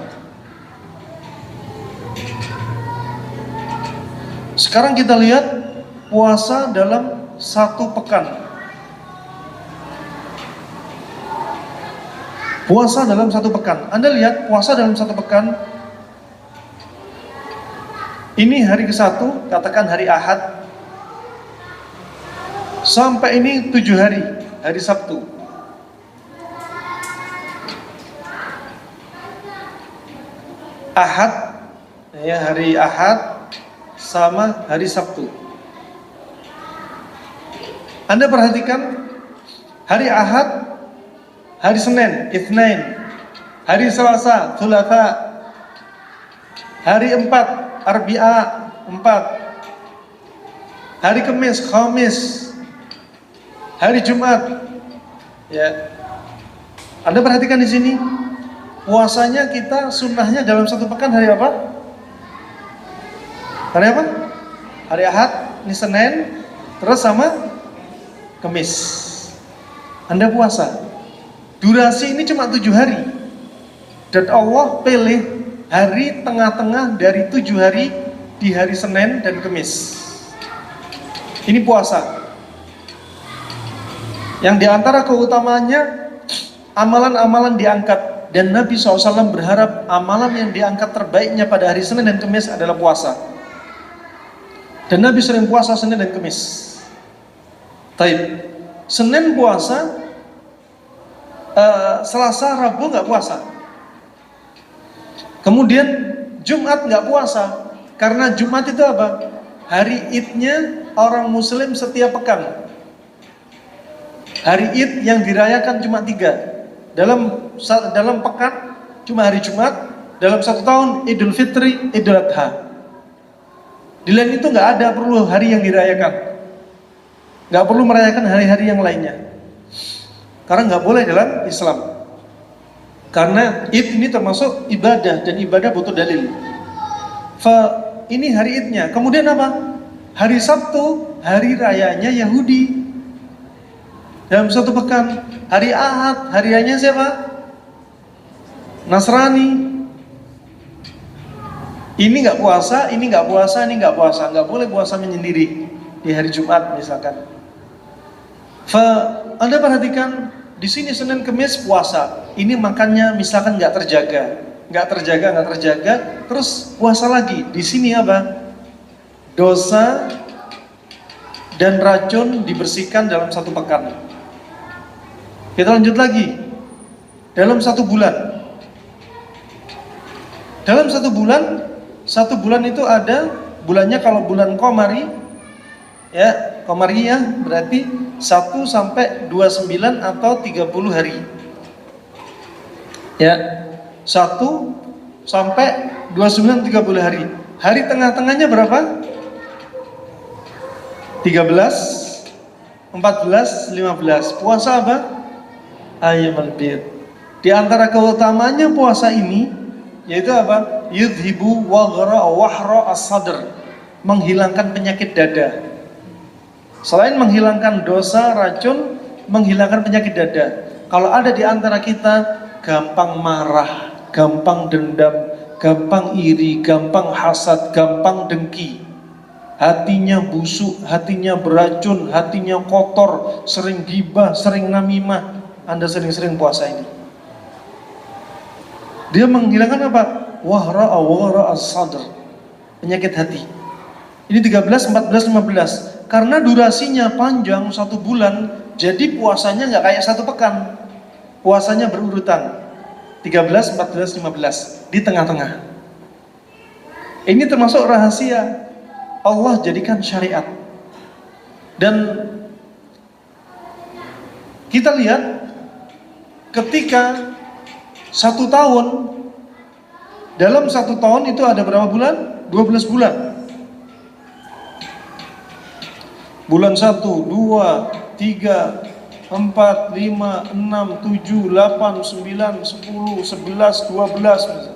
Sekarang kita lihat puasa dalam satu pekan. Puasa dalam satu pekan. Anda lihat puasa dalam satu pekan. Ini hari ke-1, katakan hari Ahad. Sampai ini 7 hari, hari Sabtu. Ahad, ya hari Ahad sama hari Sabtu. Anda perhatikan hari Ahad, hari Senin, Itsnain, hari Selasa, Tsulatsa, hari 4, Arbi'a, 4, hari Kamis, Khamis, hari Jumat. Ya, Anda perhatikan di sini, puasanya kita sunnahnya dalam satu pekan hari apa? Hari apa? Hari Ahad, ini Senin, terus sama Kamis. Anda puasa. Durasi ini cuma 7 hari. Dan Allah pilih hari tengah-tengah dari 7 hari di hari Senin dan Kamis. Ini puasa. Yang diantara keutamaannya, amalan-amalan diangkat. Dan Nabi SAW berharap amalan yang diangkat terbaiknya pada hari Senin dan Kamis adalah puasa. Dan Nabi sering puasa Senin dan Kamis. Taib. Senin puasa, Selasa, Rabu nggak puasa. Kemudian Jumat nggak puasa, karena Jumat itu apa? Hari Idnya orang Muslim setiap pekan. Hari Id yang dirayakan cuma 3. Dalam pekan cuma hari Jumat. Dalam 1 tahun Idul Fitri, Idul Adha. Di lain itu nggak ada perlu hari yang dirayakan. Nggak perlu merayakan hari-hari yang lainnya. Karena nggak boleh dalam Islam. Karena Id ini termasuk ibadah, dan ibadah butuh dalil. Ini hari Idnya. Kemudian apa? Hari Sabtu, hari rayanya Yahudi. Dalam satu pekan. Hari Ahad, hari rayanya siapa? Nasrani. Ini nggak puasa, ini nggak puasa, ini nggak puasa. Nggak boleh puasa menyendiri di hari Jumat misalkan. Anda perhatikan di sini Senin Kamis puasa. Ini makannya misalkan nggak terjaga, terus puasa lagi. Di sini apa? Dosa dan racun dibersihkan dalam 1 pekan. Kita lanjut lagi. Dalam 1 bulan. Dalam 1 bulan itu ada bulannya, kalau bulan Qamari, ya Qamariyah berarti 1 sampai 29 atau 30 hari. Ya, 1 sampai 29 30 hari. Hari tengah-tengahnya berapa? 13, 14, 15. Puasa apa? Ayyamul bid. Di antara keutamaannya puasa ini yaitu apa? Yudhibu wahra as-sadr. Menghilangkan penyakit dada. Selain menghilangkan dosa, racun, menghilangkan penyakit dada. Kalau ada di antara kita gampang marah, gampang dendam, gampang iri, gampang hasad, gampang dengki, hatinya busuk, hatinya beracun, hatinya kotor, sering ghibah, sering namimah, Anda sering-sering puasa ini. Dia menghilangkan apa? Wahra as-sadr, penyakit hati. Ini 13, 14, 15. Karena durasinya panjang 1 bulan, jadi puasanya nggak kayak 1 pekan. Puasanya berurutan 13, 14, 15 di tengah-tengah. Ini termasuk rahasia Allah jadikan syariat. Dan kita lihat ketika 1 tahun, dalam 1 tahun itu ada berapa bulan? 12 bulan. Bulan 1, 2, 3, 4, 5, 6, 7, 8, 9, 10, 11, 12.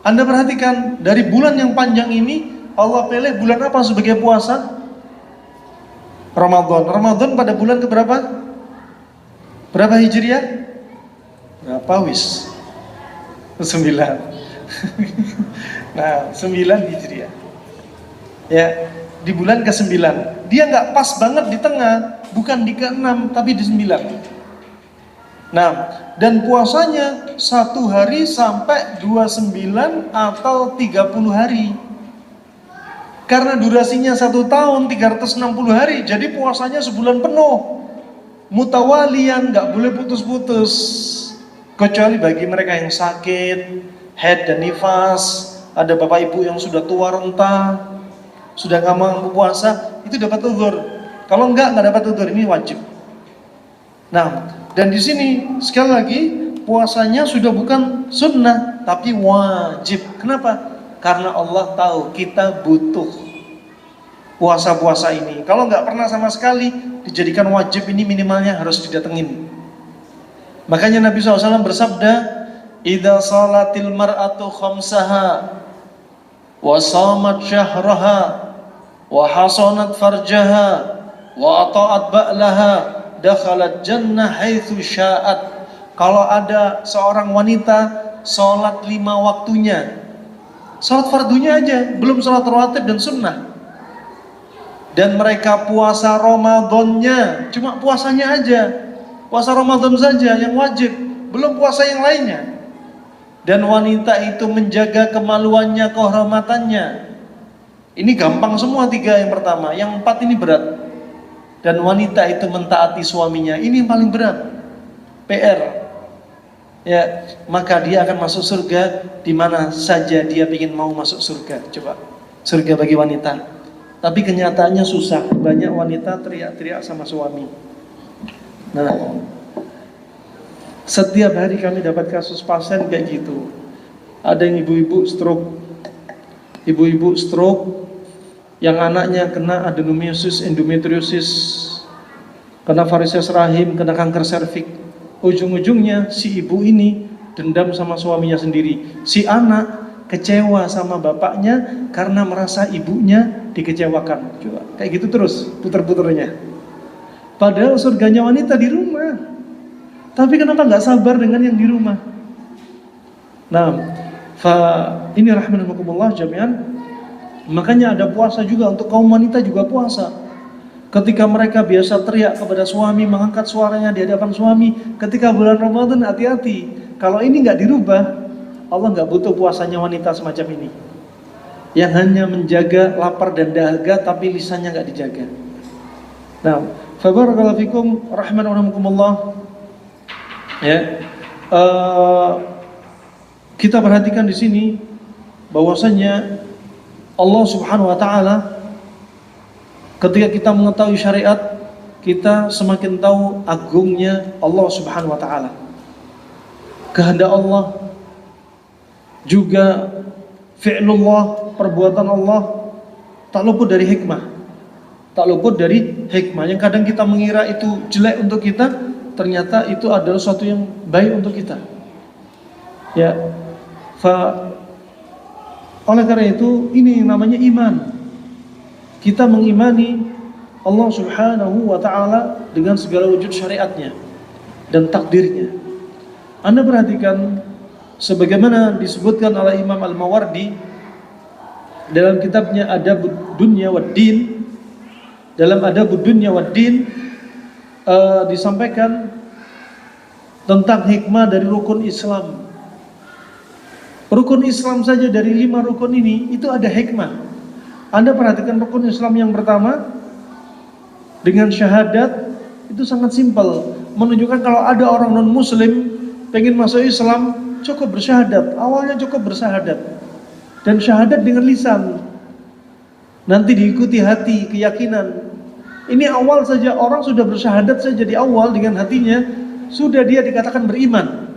Anda perhatikan, dari bulan yang panjang ini Allah pilih bulan apa sebagai puasa? Ramadan. Ramadan pada bulan keberapa? Berapa Hijriah? Berapa wis? 9. Nah, 9 Hijriah. Ya. di bulan ke-9. Dia nggak pas banget di tengah, bukan di ke-6 tapi di 9. Nah, dan puasanya 1 hari sampai 29 atau 30 hari. Karena durasinya 1 tahun 360 hari, jadi puasanya sebulan penuh. Mutawalian, nggak boleh putus-putus. Kecuali bagi mereka yang sakit, haid dan nifas, ada bapak ibu yang sudah tua renta, sudah nggak mampu puasa, itu dapat uzur. Kalau nggak dapat uzur, ini wajib. Nah, dan di sini sekali lagi puasanya sudah bukan sunnah tapi wajib. Kenapa? Karena Allah tahu kita butuh puasa-puasa ini. Kalau nggak pernah sama sekali dijadikan wajib, ini minimalnya harus didatengin. Makanya Nabi SAW bersabda, "Idza salatil mar'atu khamsaha wa shamat syahraha wa hasanat farjaha wa ata'at ba'laha dakhalat jannah haitsu sya'at." Kalau ada seorang wanita sholat 5 waktunya, sholat fardunya aja, belum sholat rawatib dan sunnah, dan mereka puasa Ramadannya, cuma puasanya aja, puasa Ramadan saja yang wajib, belum puasa yang lainnya, dan wanita itu menjaga kemaluannya, kehormatannya, ini gampang semua 3 yang pertama, yang 4 ini berat. Dan wanita itu mentaati suaminya, ini yang paling berat, PR. Ya, maka dia akan masuk surga di mana saja dia ingin mau masuk surga. Coba, surga bagi wanita. Tapi kenyataannya susah. Banyak wanita teriak-teriak sama suami. Nah, setiap hari kami dapat kasus pasien kayak gitu. Ada yang ibu-ibu stroke, yang anaknya kena adenomyosis, endometriosis, kena varises rahim, kena kanker serviks. Ujung-ujungnya si ibu ini dendam sama suaminya sendiri. Si anak kecewa sama bapaknya karena merasa ibunya dikecewakan. Coba, kayak gitu terus puter-puternya. Padahal surganya wanita di rumah. Tapi kenapa nggak sabar dengan yang di rumah? Nah, ini rahimahumullah jami'an. Makanya ada puasa juga untuk kaum wanita, juga puasa. Ketika mereka biasa teriak kepada suami, mengangkat suaranya di hadapan suami, ketika bulan Ramadan hati-hati. Kalau ini nggak dirubah, Allah nggak butuh puasanya wanita semacam ini, yang hanya menjaga lapar dan dahaga tapi lisannya nggak dijaga. Nah, fabarakallahu fikum rahimakumullah. Ya, kita perhatikan di sini bahwasanya Allah Subhanahu wa taala, ketika kita mengetahui syariat, kita semakin tahu agungnya Allah Subhanahu wa taala. Kehendak Allah, juga fi'lullah, perbuatan Allah, tak luput dari hikmah. Tak luput dari hikmah. Yang kadang kita mengira itu jelek untuk kita, ternyata itu adalah sesuatu yang baik untuk kita. Ya. Oleh karena itu, ini namanya iman. Kita mengimani Allah Subhanahu wa ta'ala dengan segala wujud syariatnya dan takdirnya. Anda perhatikan sebagaimana disebutkan oleh Imam Al-Mawardi dalam kitabnya Adabud Dunya wad Din. Dalam Adabud Dunya wad Din disampaikan tentang hikmah dari rukun Islam. Rukun Islam saja dari 5 rukun ini itu ada hikmah. Anda perhatikan rukun Islam yang pertama dengan syahadat, itu sangat simpel, menunjukkan kalau ada orang non muslim pengen masuk Islam, cukup bersyahadat. Awalnya cukup bersyahadat, dan syahadat dengan lisan, nanti diikuti hati, keyakinan. Ini awal saja, orang sudah bersyahadat saja di awal dengan hatinya, sudah dia dikatakan beriman.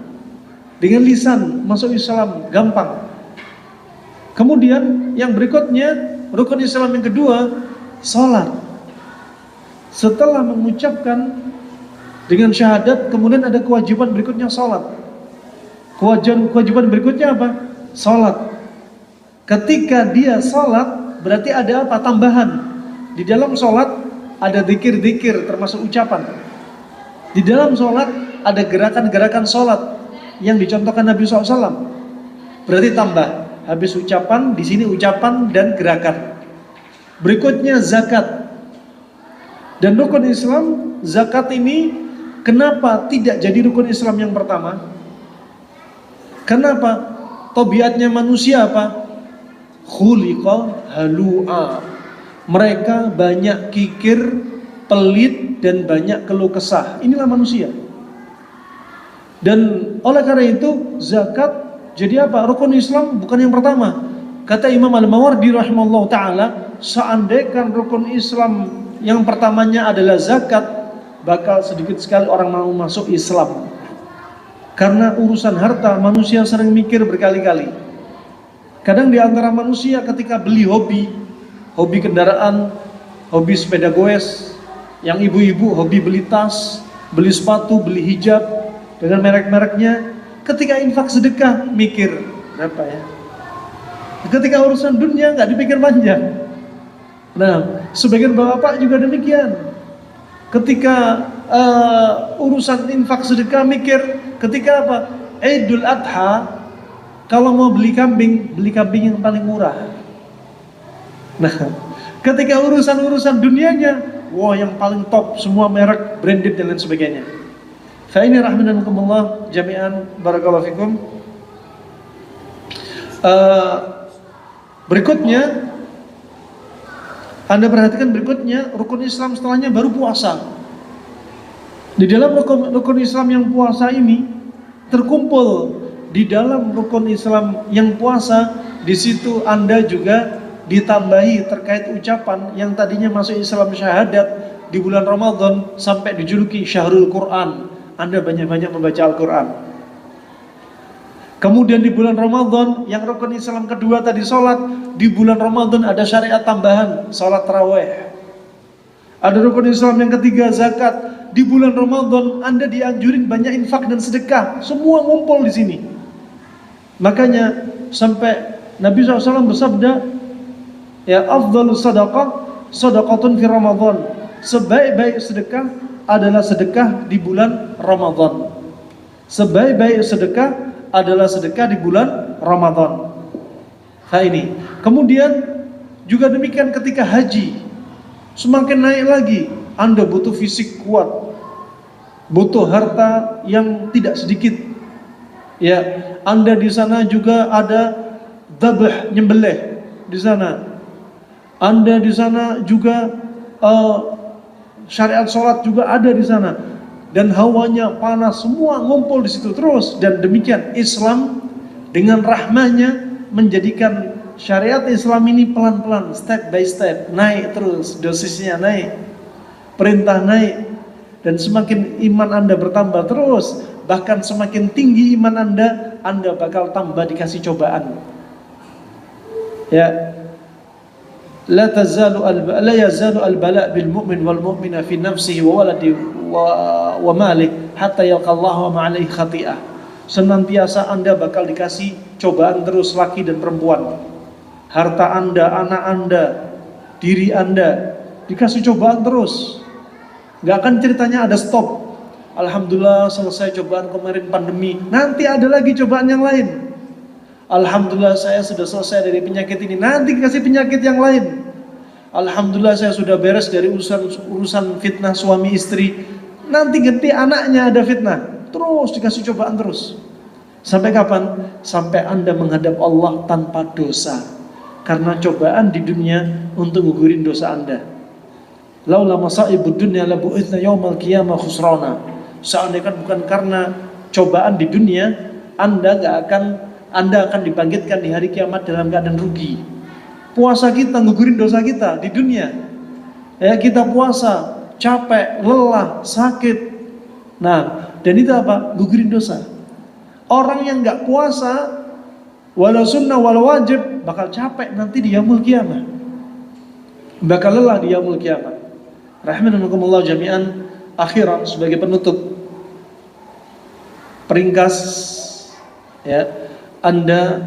Dengan lisan masuk Islam gampang. Kemudian yang berikutnya, rukun Islam yang kedua, salat. Setelah mengucapkan dengan syahadat, kemudian ada kewajiban berikutnya, salat. Kewajiban berikutnya apa? Salat. Ketika dia salat, berarti ada apa? Tambahan. Di dalam salat ada zikir-zikir termasuk ucapan. Di dalam salat ada gerakan-gerakan salat yang dicontohkan Nabi SAW. Berarti tambah. Habis ucapan, di sini ucapan dan gerakan. Berikutnya zakat. Dan rukun Islam, zakat ini kenapa tidak jadi rukun Islam yang pertama? Kenapa? Tabiatnya manusia apa? Khuliqa halu'a. Mereka banyak kikir, pelit, dan banyak keluh kesah. Inilah manusia. Dan oleh karena itu zakat jadi apa? Rukun Islam bukan yang pertama. Kata Imam Al-Mawardi rahimahullah ta'ala, seandainya rukun Islam yang pertamanya adalah zakat, bakal sedikit sekali orang mau masuk Islam. Karena urusan harta, manusia sering mikir berkali-kali. Kadang di antara manusia ketika beli hobi kendaraan, hobi sepeda goes, yang ibu-ibu hobi beli tas, beli sepatu, beli hijab dengan merek-mereknya. Ketika infak sedekah, mikir berapa ya? Ketika urusan dunia nggak dipikir panjang. Nah, sebagian bapak juga demikian. Ketika urusan infak sedekah mikir. Ketika apa? Idul Adha, kalau mau beli kambing yang paling murah. Nah, ketika urusan dunianya, wah yang paling top, semua merek, branded dan lain sebagainya. Fa ini rahmanakumullah jami'an, barakallahu fikum. Berikutnya, Anda perhatikan berikutnya, rukun Islam setelahnya baru puasa. Di dalam rukun Islam yang puasa ini terkumpul di dalam rukun Islam yang puasa, di situ Anda juga ditambahi terkait ucapan yang tadinya masuk Islam syahadat di bulan Ramadan sampai dijuluki Syahrul Quran. Anda banyak-banyak membaca Al-Quran. Kemudian di bulan Ramadan yang rukun Islam kedua tadi sholat, di bulan Ramadan ada syariat tambahan, sholat tarawih. Ada rukun Islam yang ketiga zakat. Di bulan Ramadan Anda dianjurin banyak infak dan sedekah. Semua ngumpul di sini. Makanya sampai Nabi SAW bersabda, ya afdhalus sadaqah sadaqatun fi Ramadan. Sebaik-baik sedekah adalah sedekah di bulan Ramadan. Sebaik-baik sedekah adalah sedekah di bulan Ramadan. Nah ini. Kemudian juga demikian ketika haji. Semakin naik lagi. Anda butuh fisik kuat, butuh harta yang tidak sedikit. Ya, Anda di sana juga ada dabah, nyembelih di sana. Anda di sana juga syariat sholat juga ada di sana. Dan hawanya panas, semua ngumpul di situ terus. Dan demikian Islam dengan rahmahnya menjadikan syariat Islam ini pelan-pelan, step by step, naik terus, dosisnya naik. Perintah naik, dan semakin iman Anda bertambah terus, bahkan semakin tinggi iman Anda bakal tambah dikasih cobaan. Ya, la yazalu al-bala' bil mu'min wal mu'mina fi nafsihi wa waladihi wa malihi hatta yalqa Allah wa ma'alaihi khati'ah. Senantiasa Anda bakal dikasih cobaan terus, laki dan perempuan. Harta Anda, anak Anda, diri Anda dikasih cobaan terus. Gak akan ceritanya ada stop. Alhamdulillah selesai cobaan kemarin pandemi, nanti ada lagi cobaan yang lain. Alhamdulillah saya sudah selesai dari penyakit ini, nanti dikasih penyakit yang lain. Alhamdulillah saya sudah beres dari urusan fitnah suami istri, nanti ganti anaknya ada fitnah. Terus dikasih cobaan terus. Sampai kapan? Sampai Anda menghadap Allah tanpa dosa. Karena cobaan di dunia untuk gugurin dosa Anda. Laula masaibud dunya la bu'ithna yaumal qiyamah khusrana. Seandainya bukan karena cobaan di dunia, Anda akan dibangkitkan di hari kiamat dalam keadaan rugi. Puasa kita ngugurin dosa kita di dunia. Ya, kita puasa, capek, lelah, sakit. Nah, dan itu apa? Gugurin dosa. Orang yang enggak puasa, walau sunnah walau wajib, bakal capek nanti di yaumul qiyamah. Bakal lelah di yaumul qiyamah. Rahimanakumullah jami'an. Akhiran sebagai penutup, peringkas, ya, Anda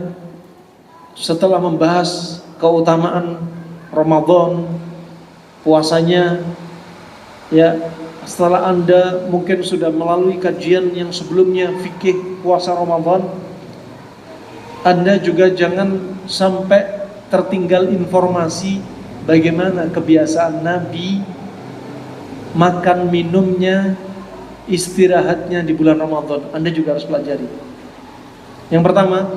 setelah membahas keutamaan Ramadan, puasanya, ya, setelah Anda mungkin sudah melalui kajian yang sebelumnya fikih puasa Ramadan, Anda juga jangan sampai tertinggal informasi bagaimana kebiasaan Nabi makan minumnya, istirahatnya di bulan Ramadan. Anda juga harus pelajari. Yang pertama,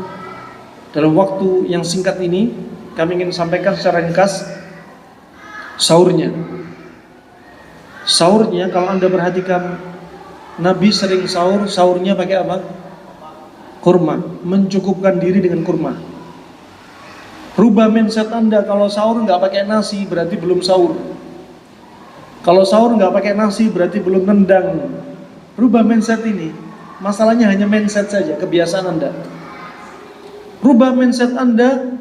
dalam waktu yang singkat ini kami ingin sampaikan secara ringkas sahurnya. Sahurnya kalau Anda perhatikan, Nabi sering sahurnya pakai apa? Kurma, mencukupkan diri dengan kurma. Rubah mindset Anda, kalau sahur nggak pakai nasi berarti belum sahur. Kalau sahur nggak pakai nasi berarti belum nendang. Rubah mindset ini. Masalahnya hanya mindset saja, kebiasaan Anda. Rubah mindset Anda,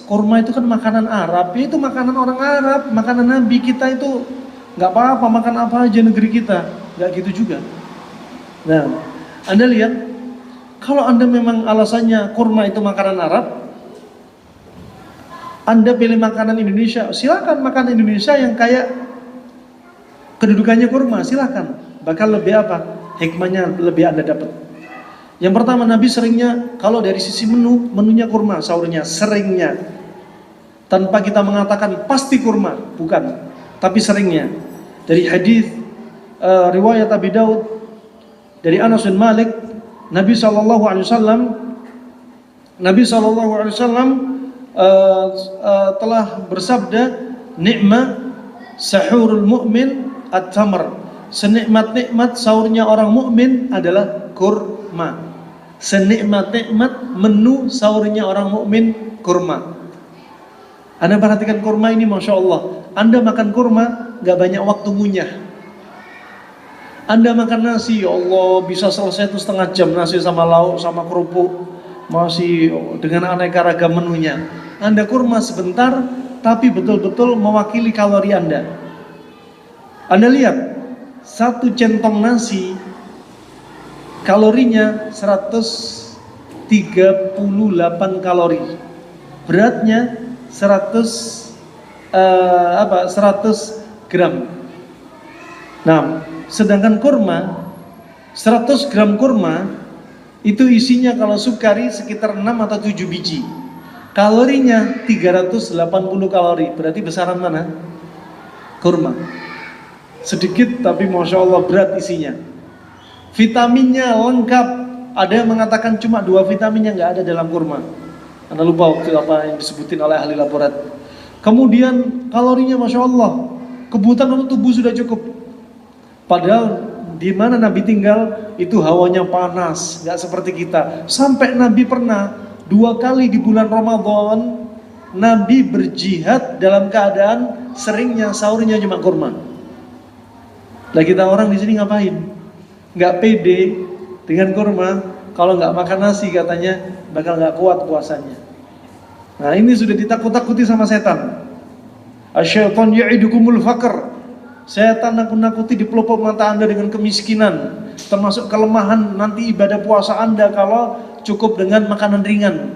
kurma itu kan makanan Arab, ya itu makanan orang Arab, makanan Nabi. Kita itu nggak apa-apa, makan apa aja negeri kita, nggak gitu juga. Nah, Anda lihat, kalau Anda memang alasannya kurma itu makanan Arab, Anda pilih makanan Indonesia, silakan makan Indonesia yang kayak kedudukannya kurma, silakan. Bakal lebih apa? Hikmahnya lebih Anda dapat. Yang pertama, Nabi seringnya kalau dari sisi menunya kurma, sahurnya seringnya. Tanpa kita mengatakan pasti kurma, bukan. Tapi seringnya. Dari hadis riwayat Abi Daud dari Anas bin Malik, Nabi SAW telah bersabda, "Ni'ma sahurul mu'min at-tamr." Senikmat-nikmat sahurnya orang mukmin adalah kurma. Senikmat-nikmat menu sahurnya orang mukmin kurma. Anda perhatikan kurma ini, Masya Allah. Anda makan kurma gak banyak waktu ngunyah. Anda makan nasi, ya Allah, bisa selesai itu setengah jam, nasi sama lauk sama kerupuk, masih dengan aneka ragam menunya. Anda kurma sebentar, tapi betul-betul mewakili kalori Anda. Anda lihat, satu centong nasi kalorinya 138 kalori, beratnya 100 gram. Nah, sedangkan kurma 100 gram kurma itu isinya kalau sukari sekitar 6 atau 7 biji. Kalorinya 380 kalori. Berarti besaran mana? Kurma. Sedikit tapi Masya Allah berat isinya. Vitaminnya lengkap. Ada yang mengatakan cuma 2 vitamin yang nggak ada dalam kurma. Anda lupa waktu apa yang disebutin oleh ahli laborat. Kemudian kalorinya Masya Allah, kebutuhan untuk tubuh sudah cukup. Padahal di mana Nabi tinggal itu hawanya panas, nggak seperti kita. Sampai Nabi pernah 2 kali di bulan Ramadan Nabi berjihad dalam keadaan seringnya sahurnya cuma kurma. Lah kita orang di sini ngapain? Nggak pede dengan kurma, kalau nggak makan nasi katanya bakal nggak kuat puasanya. Nah ini sudah ditakut-takuti sama setan. Asyaiton ya'idukumul faqr. Setan nakut-nakuti di pelupuk mata Anda dengan kemiskinan, termasuk kelemahan nanti ibadah puasa Anda kalau cukup dengan makanan ringan.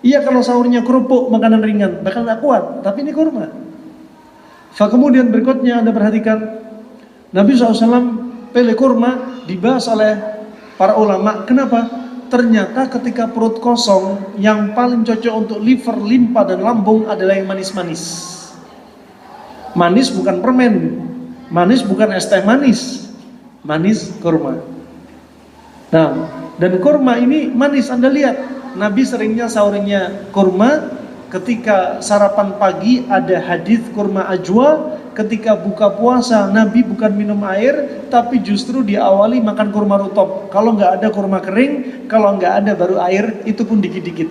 Iya, kalau sahurnya kerupuk makanan ringan bakal nggak kuat, tapi ini kurma. Kemudian berikutnya Anda perhatikan, Nabi SAW pilih kurma dibahas oleh para ulama. Kenapa? Ternyata ketika perut kosong, yang paling cocok untuk liver, limpa dan lambung adalah yang manis-manis. Manis bukan permen, manis bukan es teh manis, manis kurma. Nah, dan kurma ini manis. Anda lihat, Nabi seringnya sahurnya kurma. Ketika sarapan pagi ada hadis kurma ajwa. Ketika buka puasa Nabi bukan minum air, tapi justru diawali makan kurma rutop. Kalau nggak ada kurma kering, kalau nggak ada baru air, itu pun dikit-dikit.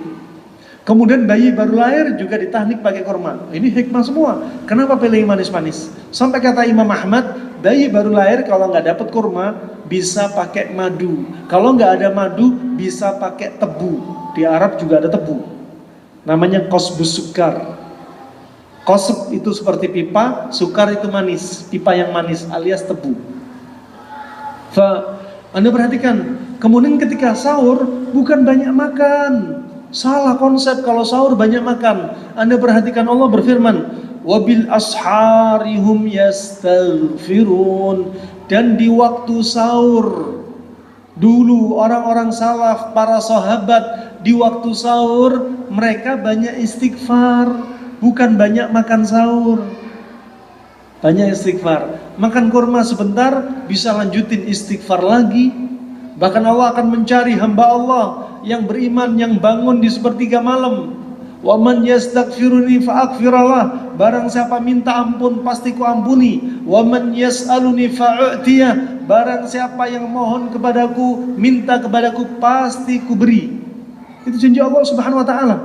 Kemudian bayi baru lahir juga ditahnik pakai kurma. Ini hikmah semua. Kenapa pilih manis-manis? Sampai kata Imam Ahmad, bayi baru lahir kalau nggak dapat kurma bisa pakai madu. Kalau nggak ada madu bisa pakai tebu. Di Arab juga ada tebu. Namanya kosbus sukar. Kosb itu seperti pipa, sukar itu manis, pipa yang manis alias tebu. Anda perhatikan, kemudian ketika sahur bukan banyak makan. Salah konsep kalau sahur banyak makan. Anda perhatikan Allah berfirman, wabil asharihum yastaghfirun. Dan di waktu sahur dulu orang-orang salaf, para sahabat, di waktu sahur mereka banyak istighfar. bukan banyak makan sahur. Banyak istighfar. Makan kurma sebentar, bisa lanjutin istighfar lagi. Bahkan Allah akan mencari hamba Allah yang beriman, yang bangun di sepertiga malam. Wa man yastaghfiruni fa'aghfirallah. Barang siapa minta ampun, pasti ku ampuni. Wa man yas'aluni fa'u'tiyah. Barang siapa yang mohon kepadaku, minta kepadaku, pasti ku beri. Itu janji Allah Subhanahu wa taala.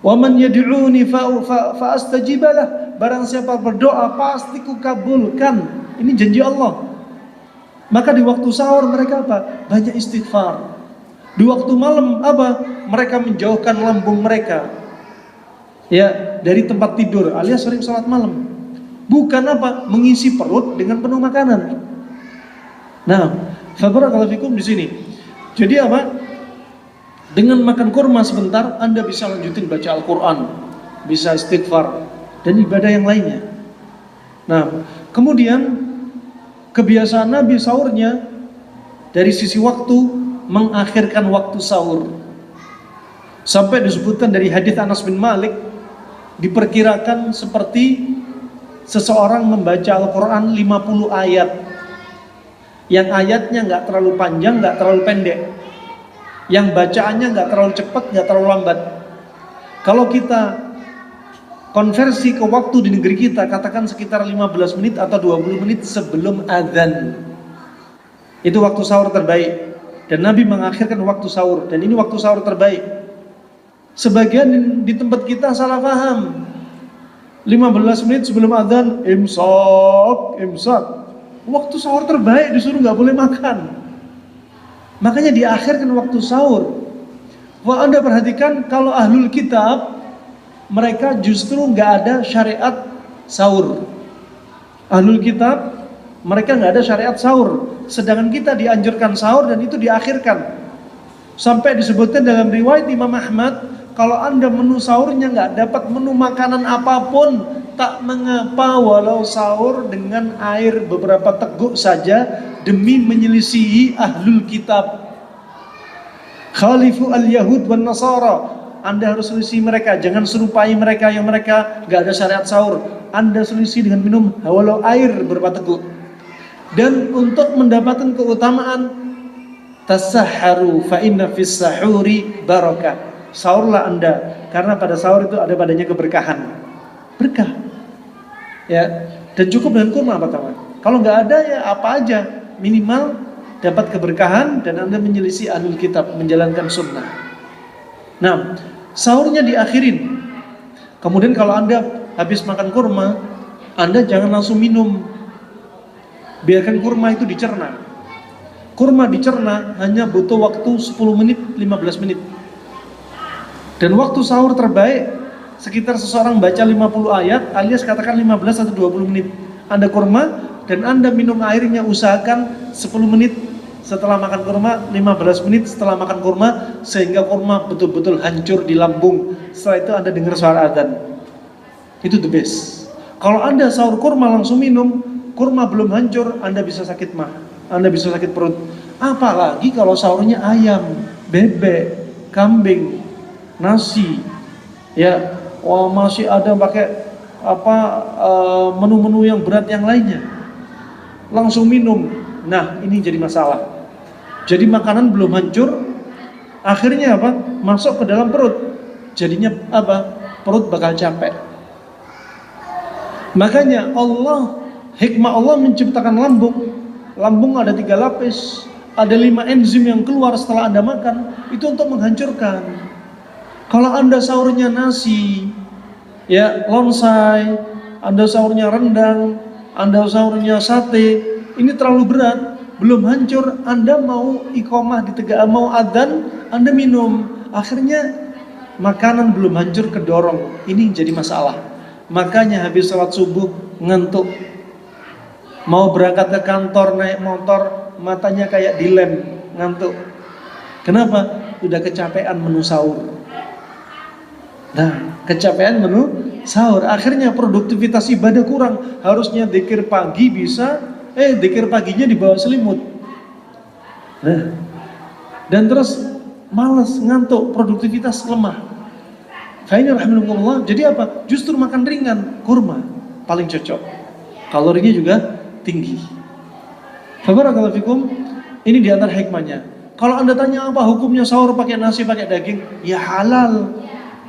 Wa man yad'uni fa'astajibalah. Barang siapa berdoa, pasti ku kabulkan. Ini janji Allah. Maka di waktu sahur mereka apa? Banyak istighfar. Di waktu malam apa? Mereka menjauhkan lambung mereka dari tempat tidur, alias sering sholat malam. Bukan apa? Mengisi perut dengan penuh makanan. Nah, barakallahu fikum di sini. Jadi apa? Dengan makan kurma sebentar, Anda bisa lanjutin baca Al-Quran, bisa istighfar, dan ibadah yang lainnya. Nah, kemudian kebiasaan Nabi sahurnya dari sisi waktu, mengakhirkan waktu sahur. Sampai disebutkan dari hadis Anas bin Malik, diperkirakan seperti seseorang membaca Al-Quran 50 ayat, yang ayatnya nggak terlalu panjang, nggak terlalu pendek, yang bacaannya nggak terlalu cepat, nggak terlalu lambat. Kalau kita konversi ke waktu di negeri kita, katakan sekitar 15 menit atau 20 menit sebelum adzan, itu waktu sahur terbaik. Dan Nabi mengakhirkan waktu sahur, dan ini waktu sahur terbaik. Sebagian di tempat kita salah paham. 15 menit sebelum adzan, imsak. Waktu sahur terbaik, disuruh nggak boleh makan. Makanya diakhirkan waktu sahur. Wah, Anda perhatikan kalau ahlul kitab, mereka justru nggak ada syariat sahur. Ahlul kitab, mereka nggak ada syariat sahur. Sedangkan kita dianjurkan sahur dan itu diakhirkan. Sampai disebutkan dalam riwayat Imam Ahmad, kalau Anda menu sahurnya nggak dapat menu makanan apapun, tak mengapa walau sahur dengan air beberapa teguk saja, demi menyelisihi ahlul kitab. Khalifu al-Yahud wan Nasara. Anda harus selisih mereka, jangan serupai mereka yang mereka nggak ada syariat sahur. Anda selisih dengan minum walau air beberapa teguk. Dan untuk mendapatkan keutamaan, tasahharu fa inna fis sahuri barakah. Sahurlah Anda, karena pada sahur itu ada padanya keberkahan. Berkah. Ya, dan cukup dengan kurma apa teman? Kalau nggak ada ya apa aja, minimal dapat keberkahan dan Anda menyelisih ahlul kitab, menjalankan sunnah. Nah, sahurnya diakhirin. Kemudian kalau Anda habis makan kurma, Anda jangan langsung minum. Biarkan kurma itu dicerna. Kurma dicerna hanya butuh waktu 10 menit, 15 menit. Dan waktu sahur terbaik sekitar seseorang baca 50 ayat, alias katakan 15 atau 20 menit. Anda kurma dan Anda minum airnya, usahakan 10 menit setelah makan kurma, 15 menit setelah makan kurma, sehingga kurma betul-betul hancur di lambung. Setelah itu Anda dengar suara adzan. Itu the best. Kalau Anda sahur kurma langsung minum, kurma belum hancur, Anda bisa sakit mah, Anda bisa sakit perut. Apalagi kalau sahurnya ayam, bebek, kambing, nasi, ya, masih ada pakai menu-menu yang berat yang lainnya. Langsung minum. Nah, ini jadi masalah. Jadi makanan belum hancur, akhirnya apa? Masuk ke dalam perut. Jadinya apa? Perut bakal capek. Makanya hikmah Allah menciptakan lambung. Lambung ada 3 lapis, ada 5 enzim yang keluar setelah Anda makan, itu untuk menghancurkan. Kalau Anda sahurnya nasi, ya lonsai, Anda sahurnya rendang, Anda sahurnya sate, ini terlalu berat, belum hancur, Anda mau iqomah di tegak, mau adzan, Anda minum, akhirnya makanan belum hancur kedorong. Ini jadi masalah. Makanya habis sholat subuh ngantuk, mau berangkat ke kantor naik motor, matanya kayak dilem, ngantuk. Kenapa? Udah kecapean menu sahur. Nah, kecapean menu sahur, akhirnya produktivitas ibadah kurang. Harusnya dzikir pagi bisa, dzikir paginya di bawah selimut. Nah, dan terus malas, ngantuk, produktivitas lemah. Fa'inna rahimahumullah. Jadi apa? Justru makan ringan, kurma paling cocok. Kalorinya juga tinggi. Fabarakallahu fikum. Ini di antara hikmahnya. Kalau Anda tanya apa hukumnya sahur pakai nasi, pakai daging, ya halal.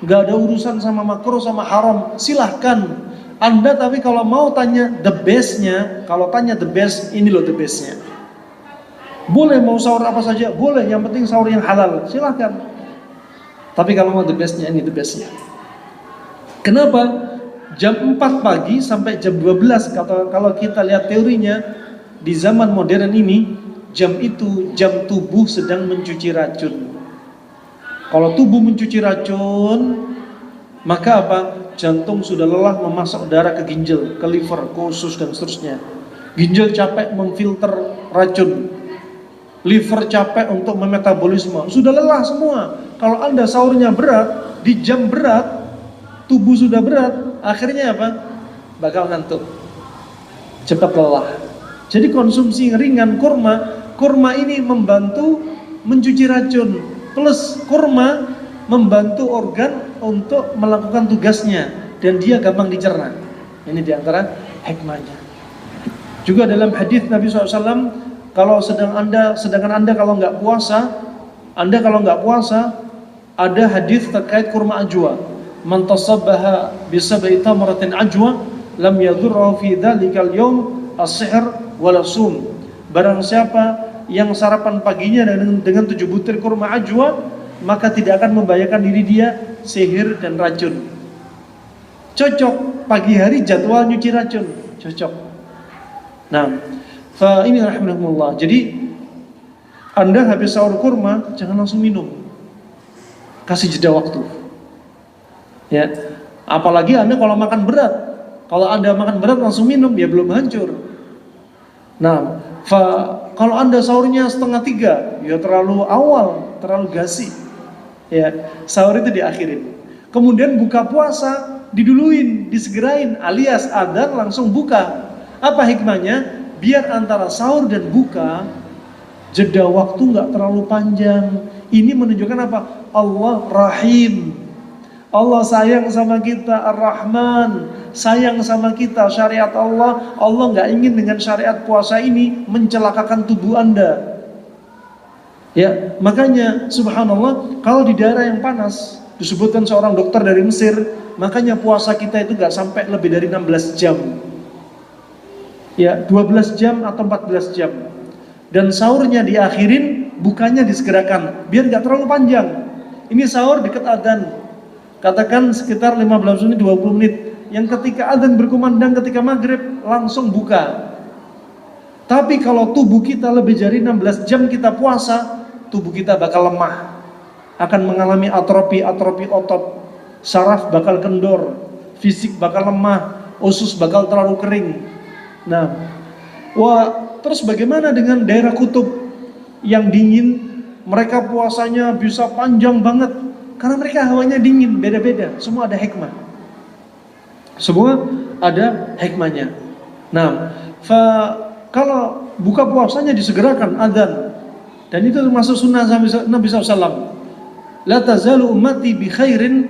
Gak ada urusan sama makruh sama haram. Silahkan Anda, tapi kalau mau tanya the bestnya, kalau tanya the best, ini loh the bestnya. Boleh mau sahur apa saja, boleh. Yang penting sahur yang halal, silahkan. Tapi kalau mau the bestnya, ini the bestnya. Kenapa? Jam 4 pagi sampai jam 12, kalau kita lihat teorinya, di zaman modern ini, jam itu jam tubuh sedang mencuci racun. Kalau tubuh mencuci racun, maka apa? Jantung sudah lelah memasok darah ke ginjal, ke liver, ke usus dan seterusnya. Ginjal capek memfilter racun. Liver capek untuk memetabolisme. Sudah lelah semua. Kalau Anda sahurnya berat, di jam berat, tubuh sudah berat, akhirnya apa? Bakal ngantuk. Cepat lelah. Jadi konsumsi ringan kurma ini membantu mencuci racun. Plus kurma membantu organ untuk melakukan tugasnya dan dia gampang dicerna. Ini diantara hikmahnya. Juga dalam hadis Nabi SAW, sedangkan Anda kalau nggak puasa, ada hadis terkait kurma ajwa. Man tasabbaha bisab'i tamratin ajwa lam yadurru fi dzalikal yaum as-sihr wala sum. Barang siapa yang sarapan paginya dengan 7 butir kurma ajwa, maka tidak akan membahayakan diri dia sihir dan racun. Cocok pagi hari jadwal nyuci racun, cocok. Nah, fa ini rahimahumullah. Jadi Anda habis sahur kurma, jangan langsung minum. Kasih jeda waktu. Ya. Apalagi Anda kalau makan berat. Kalau Anda makan berat langsung minum, ya belum hancur. Nah, kalau Anda sahurnya 2:30, ya terlalu awal, terlalu gasi. Ya, sahur itu diakhirin. Kemudian buka puasa diduluin, disegerain, alias adzan langsung buka. Apa hikmahnya? Biar antara sahur dan buka jeda waktu nggak terlalu panjang. Ini menunjukkan apa? Allah Rahim. Allah sayang sama kita, Ar-Rahman, sayang sama kita, syariat Allah. Allah nggak ingin dengan syariat puasa ini mencelakakan tubuh Anda. Ya, makanya subhanallah, kalau di daerah yang panas, disebutkan seorang dokter dari Mesir, makanya puasa kita itu nggak sampai lebih dari 16 jam. Ya, 12 jam atau 14 jam. Dan sahurnya diakhirin, bukanya disegerakan, biar nggak terlalu panjang. Ini sahur dekat adzan, katakan sekitar 15 menit, 20 menit. Yang ketika adzan berkumandang ketika maghrib, langsung buka. Tapi kalau tubuh kita lebih dari 16 jam kita puasa, tubuh kita bakal lemah, akan mengalami atrofi otot, saraf bakal kendor, fisik bakal lemah, usus bakal terlalu kering. Nah, terus bagaimana dengan daerah kutub yang dingin? Mereka puasanya bisa panjang banget karena mereka hawanya dingin, beda-beda. Semua ada hikmah. Semua ada hikmahnya. Nah, kalau buka puasanya disegerakan adzan, dan itu termasuk sunnah Nabi SAW. La tazalu ummati bi khairin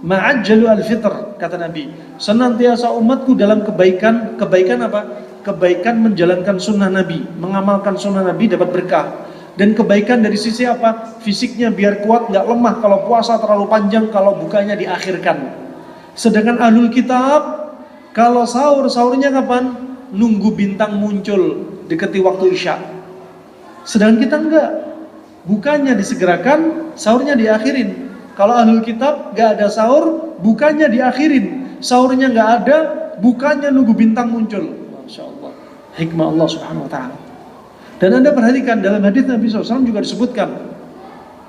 ma'ajjalu al-fitr, kata Nabi. Senantiasa umatku dalam kebaikan. Kebaikan apa? Kebaikan menjalankan sunnah Nabi, mengamalkan sunnah Nabi dapat berkah. Dan kebaikan dari sisi apa? Fisiknya biar kuat, nggak lemah kalau puasa terlalu panjang, kalau bukanya diakhirkan. Sedangkan ahlul kitab, kalau sahurnya kapan? Nunggu bintang muncul, dekati waktu isya. Sedangkan kita enggak, bukanya disegerakan, sahurnya diakhirin. Kalau ahlul kitab nggak ada sahur, bukanya diakhirin. Sahurnya nggak ada, bukanya nunggu bintang muncul. Masya Allah, hikmah Allah Subhanahu Wa Taala. Dan Anda perhatikan dalam hadis Nabi SAW juga disebutkan,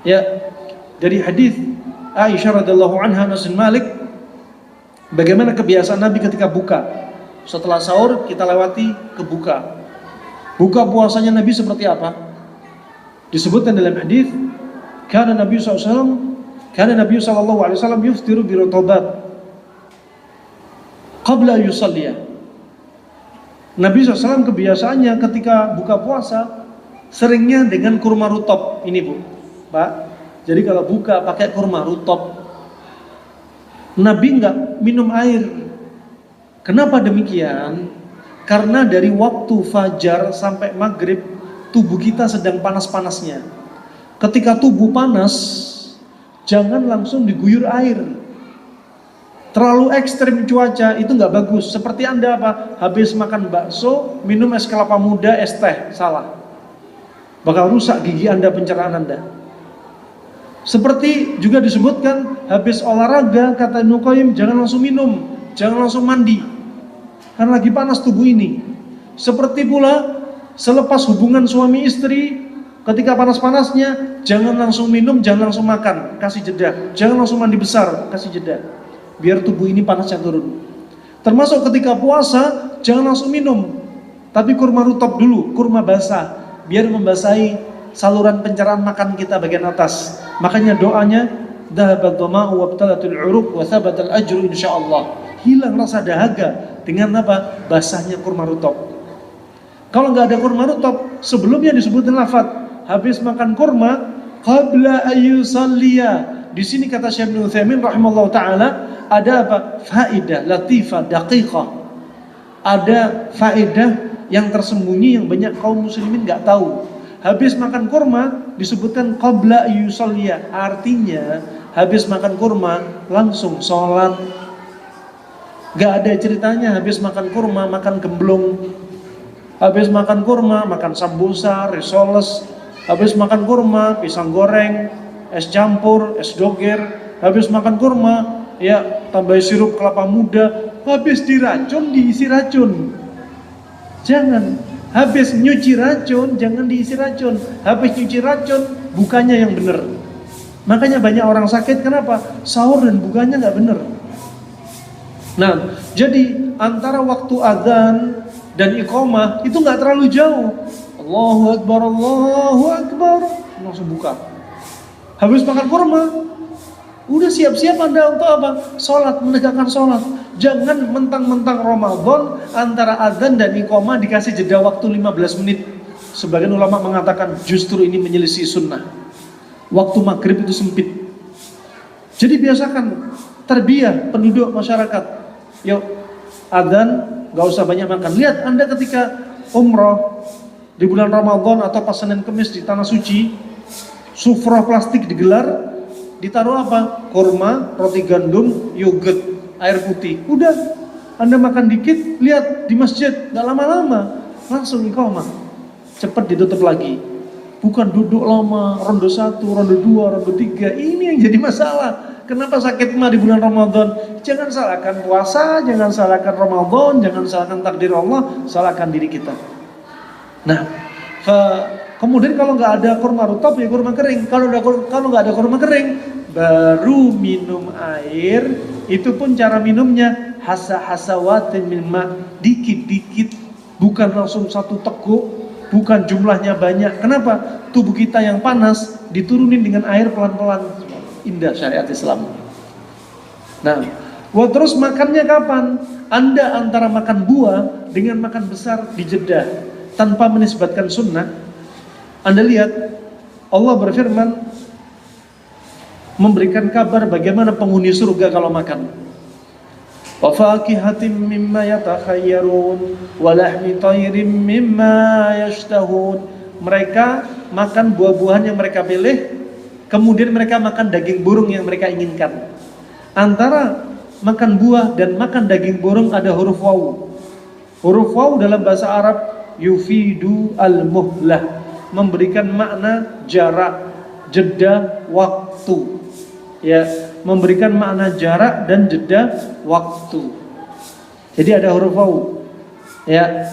ya, dari hadis Aisyah radhiallahu anha Anas bin Malik, bagaimana kebiasaan Nabi ketika buka. Setelah sahur kita lewati ke buka. Buka puasanya Nabi seperti apa? Disebutkan dalam hadis, karena Nabi sallallahu alaihi wasallam yuftiru bi rutabat qabla yusalliya. Nabi SAW kebiasaannya ketika buka puasa seringnya dengan kurma rutab. Ini Bu, Pak. Jadi kalau buka pakai kurma rutab. Nabi nggak minum air. Kenapa demikian? Karena dari waktu fajar sampai maghrib, tubuh kita sedang panas-panasnya. Ketika tubuh panas, jangan langsung diguyur air. Terlalu ekstrim cuaca itu nggak bagus. Seperti Anda apa? Habis makan bakso, minum es kelapa muda, es teh, salah. Bakal rusak gigi Anda, pencernaan Anda. Seperti juga disebutkan, habis olahraga, kata Ibnu Qayyim, jangan langsung minum, jangan langsung mandi, karena lagi panas tubuh ini. Seperti pula selepas hubungan suami istri, ketika panas-panasnya, jangan langsung minum, jangan langsung makan, kasih jeda. Jangan langsung mandi besar, kasih jeda, biar tubuh ini panasnya turun. Termasuk ketika puasa, jangan langsung minum, tapi kurma rutop dulu, kurma basah, biar membasahi saluran pencernaan makan kita bagian atas. Makanya doanya, dhahabat dhama'u wabtalatul 'uruq wa thabatal ajru insyaallah. Hilang rasa dahaga dengan apa? Basahnya kurma rutop. Kalau nggak ada kurma rutop, sebelumnya disebutin lafaz habis makan kurma qabla ayyusalliya. Di sini kata Syekh Ibnu Utsaimin rahimallahu taala, ada apa? Faedah latifah daqiqah. Ada faedah yang tersembunyi yang banyak kaum muslimin nggak tahu. Habis makan kurma disebutkan qabla ayyusalliya, artinya habis makan kurma langsung sholat. Gak ada ceritanya habis makan kurma makan gemblong, habis makan kurma makan sambusa, risoles, habis makan kurma pisang goreng, es campur, es doger, habis makan kurma ya tambah sirup kelapa muda, habis diracun diisi racun. Jangan. Habis nyuci racun, jangan diisi racun. Habis nyuci racun, bukanya yang benar. Makanya banyak orang sakit, kenapa? Sahur dan bukanya nggak benar. Nah, jadi antara waktu azan dan iqamah itu nggak terlalu jauh. Allahu Akbar, Allahu Akbar, langsung buka. Habis makan kurma, udah siap-siap Anda untuk apa? Sholat, menegakkan sholat. Jangan mentang-mentang Ramadan antara azan dan iqamah dikasih jeda waktu 15 menit. Sebagian ulama mengatakan justru ini menyelisih sunnah. Waktu maghrib itu sempit. Jadi biasakan tarbiyah penduduk masyarakat. Yuk, azan gak usah banyak makan. Lihat Anda ketika umroh di bulan Ramadan atau pas Senin Kemis di Tanah Suci, sufrah plastik digelar, ditaruh apa? Kurma, roti gandum, yogurt, air putih. Udah, Anda makan dikit, lihat di masjid, gak lama-lama langsung iqamah, cepat ditutup lagi. Bukan duduk lama, ronde 1, ronde 2, ronde 3. Ini yang jadi masalah. Kenapa sakit mah di bulan Ramadan? Jangan salahkan puasa, jangan salahkan Ramadan, jangan salahkan takdir Allah, salahkan diri kita. Nah, kemudian kalau nggak ada kurma rutop ya kurma kering. Kalau nggak ada kurma kering, baru minum air. Itu pun cara minumnya hasa-hasawatin min ma', dikit-dikit, bukan langsung satu teguk, bukan jumlahnya banyak. Kenapa? Tubuh kita yang panas diturunin dengan air pelan-pelan. Indah syariat Islam. Nah, terus makannya kapan? Anda antara makan buah dengan makan besar dijeda tanpa menisbatkan sunnah. Anda lihat Allah berfirman memberikan kabar bagaimana penghuni surga kalau makan. Wa fakihatin mimma yatakhayyarun wa lahmi tayrin mimma yashtahun. Mereka makan buah-buahan yang mereka pilih, kemudian mereka makan daging burung yang mereka inginkan. Antara makan buah dan makan daging burung ada huruf waw. Huruf waw dalam bahasa Arab yufidu al-muhlah, memberikan makna jarak, jeda, waktu. Ya, memberikan makna jarak dan jeda waktu. Jadi ada huruf waw. Ya,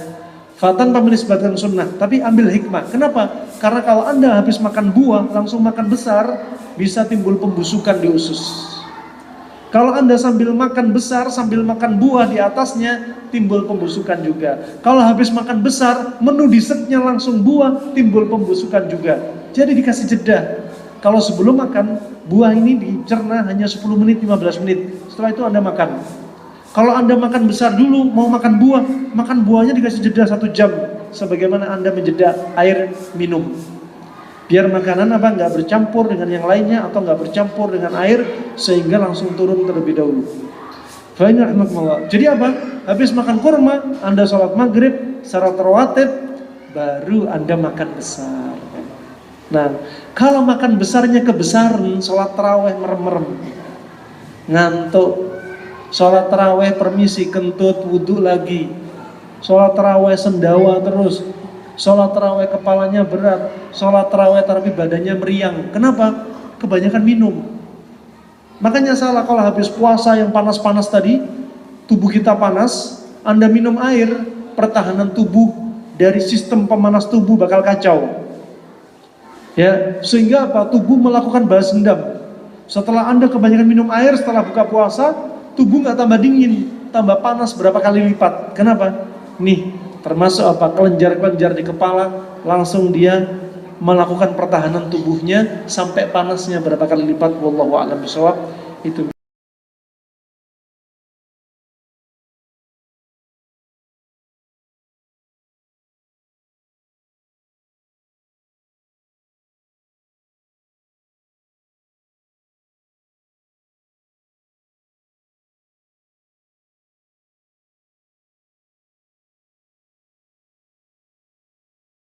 tanpa menisbatkan sunnah, tapi ambil hikmah. Kenapa? Karena kalau Anda habis makan buah langsung makan besar, bisa timbul pembusukan di usus. Kalau Anda sambil makan besar sambil makan buah di atasnya, timbul pembusukan juga. Kalau habis makan besar, menu dessertnya langsung buah, timbul pembusukan juga. Jadi dikasih jeda. Kalau sebelum makan, buah ini dicerna hanya 10 menit, 15 menit. Setelah itu Anda makan. Kalau Anda makan besar dulu, mau makan buah, makan buahnya dikasih jeda 1 jam. Sebagaimana Anda menjeda air minum. Biar makanan nggak bercampur dengan yang lainnya atau nggak bercampur dengan air sehingga langsung turun terlebih dahulu. Jadi apa? Habis makan kurma, Anda sholat maghrib secara terwatib, baru Anda makan besar. Nah, kalau makan besarnya kebesaran, sholat taraweh merem-merem, ngantuk, sholat taraweh permisi kentut, wudhu lagi, sholat taraweh sendawa terus, sholat taraweh kepalanya berat, sholat taraweh tapi badannya meriang. Kenapa? Kebanyakan minum. Makanya salah kalau habis puasa yang panas-panas tadi, tubuh kita panas, Anda minum air, pertahanan tubuh dari sistem pemanas tubuh bakal kacau. Ya, sehingga apa? Tubuh melakukan balas dendam. Setelah Anda kebanyakan minum air setelah buka puasa, tubuh nggak tambah dingin, tambah panas berapa kali lipat. Kenapa? Nih, termasuk apa? Kelenjar-kelenjar di kepala, langsung dia melakukan pertahanan tubuhnya sampai panasnya berapa kali lipat. Wallahu a'lam bishawab. Itu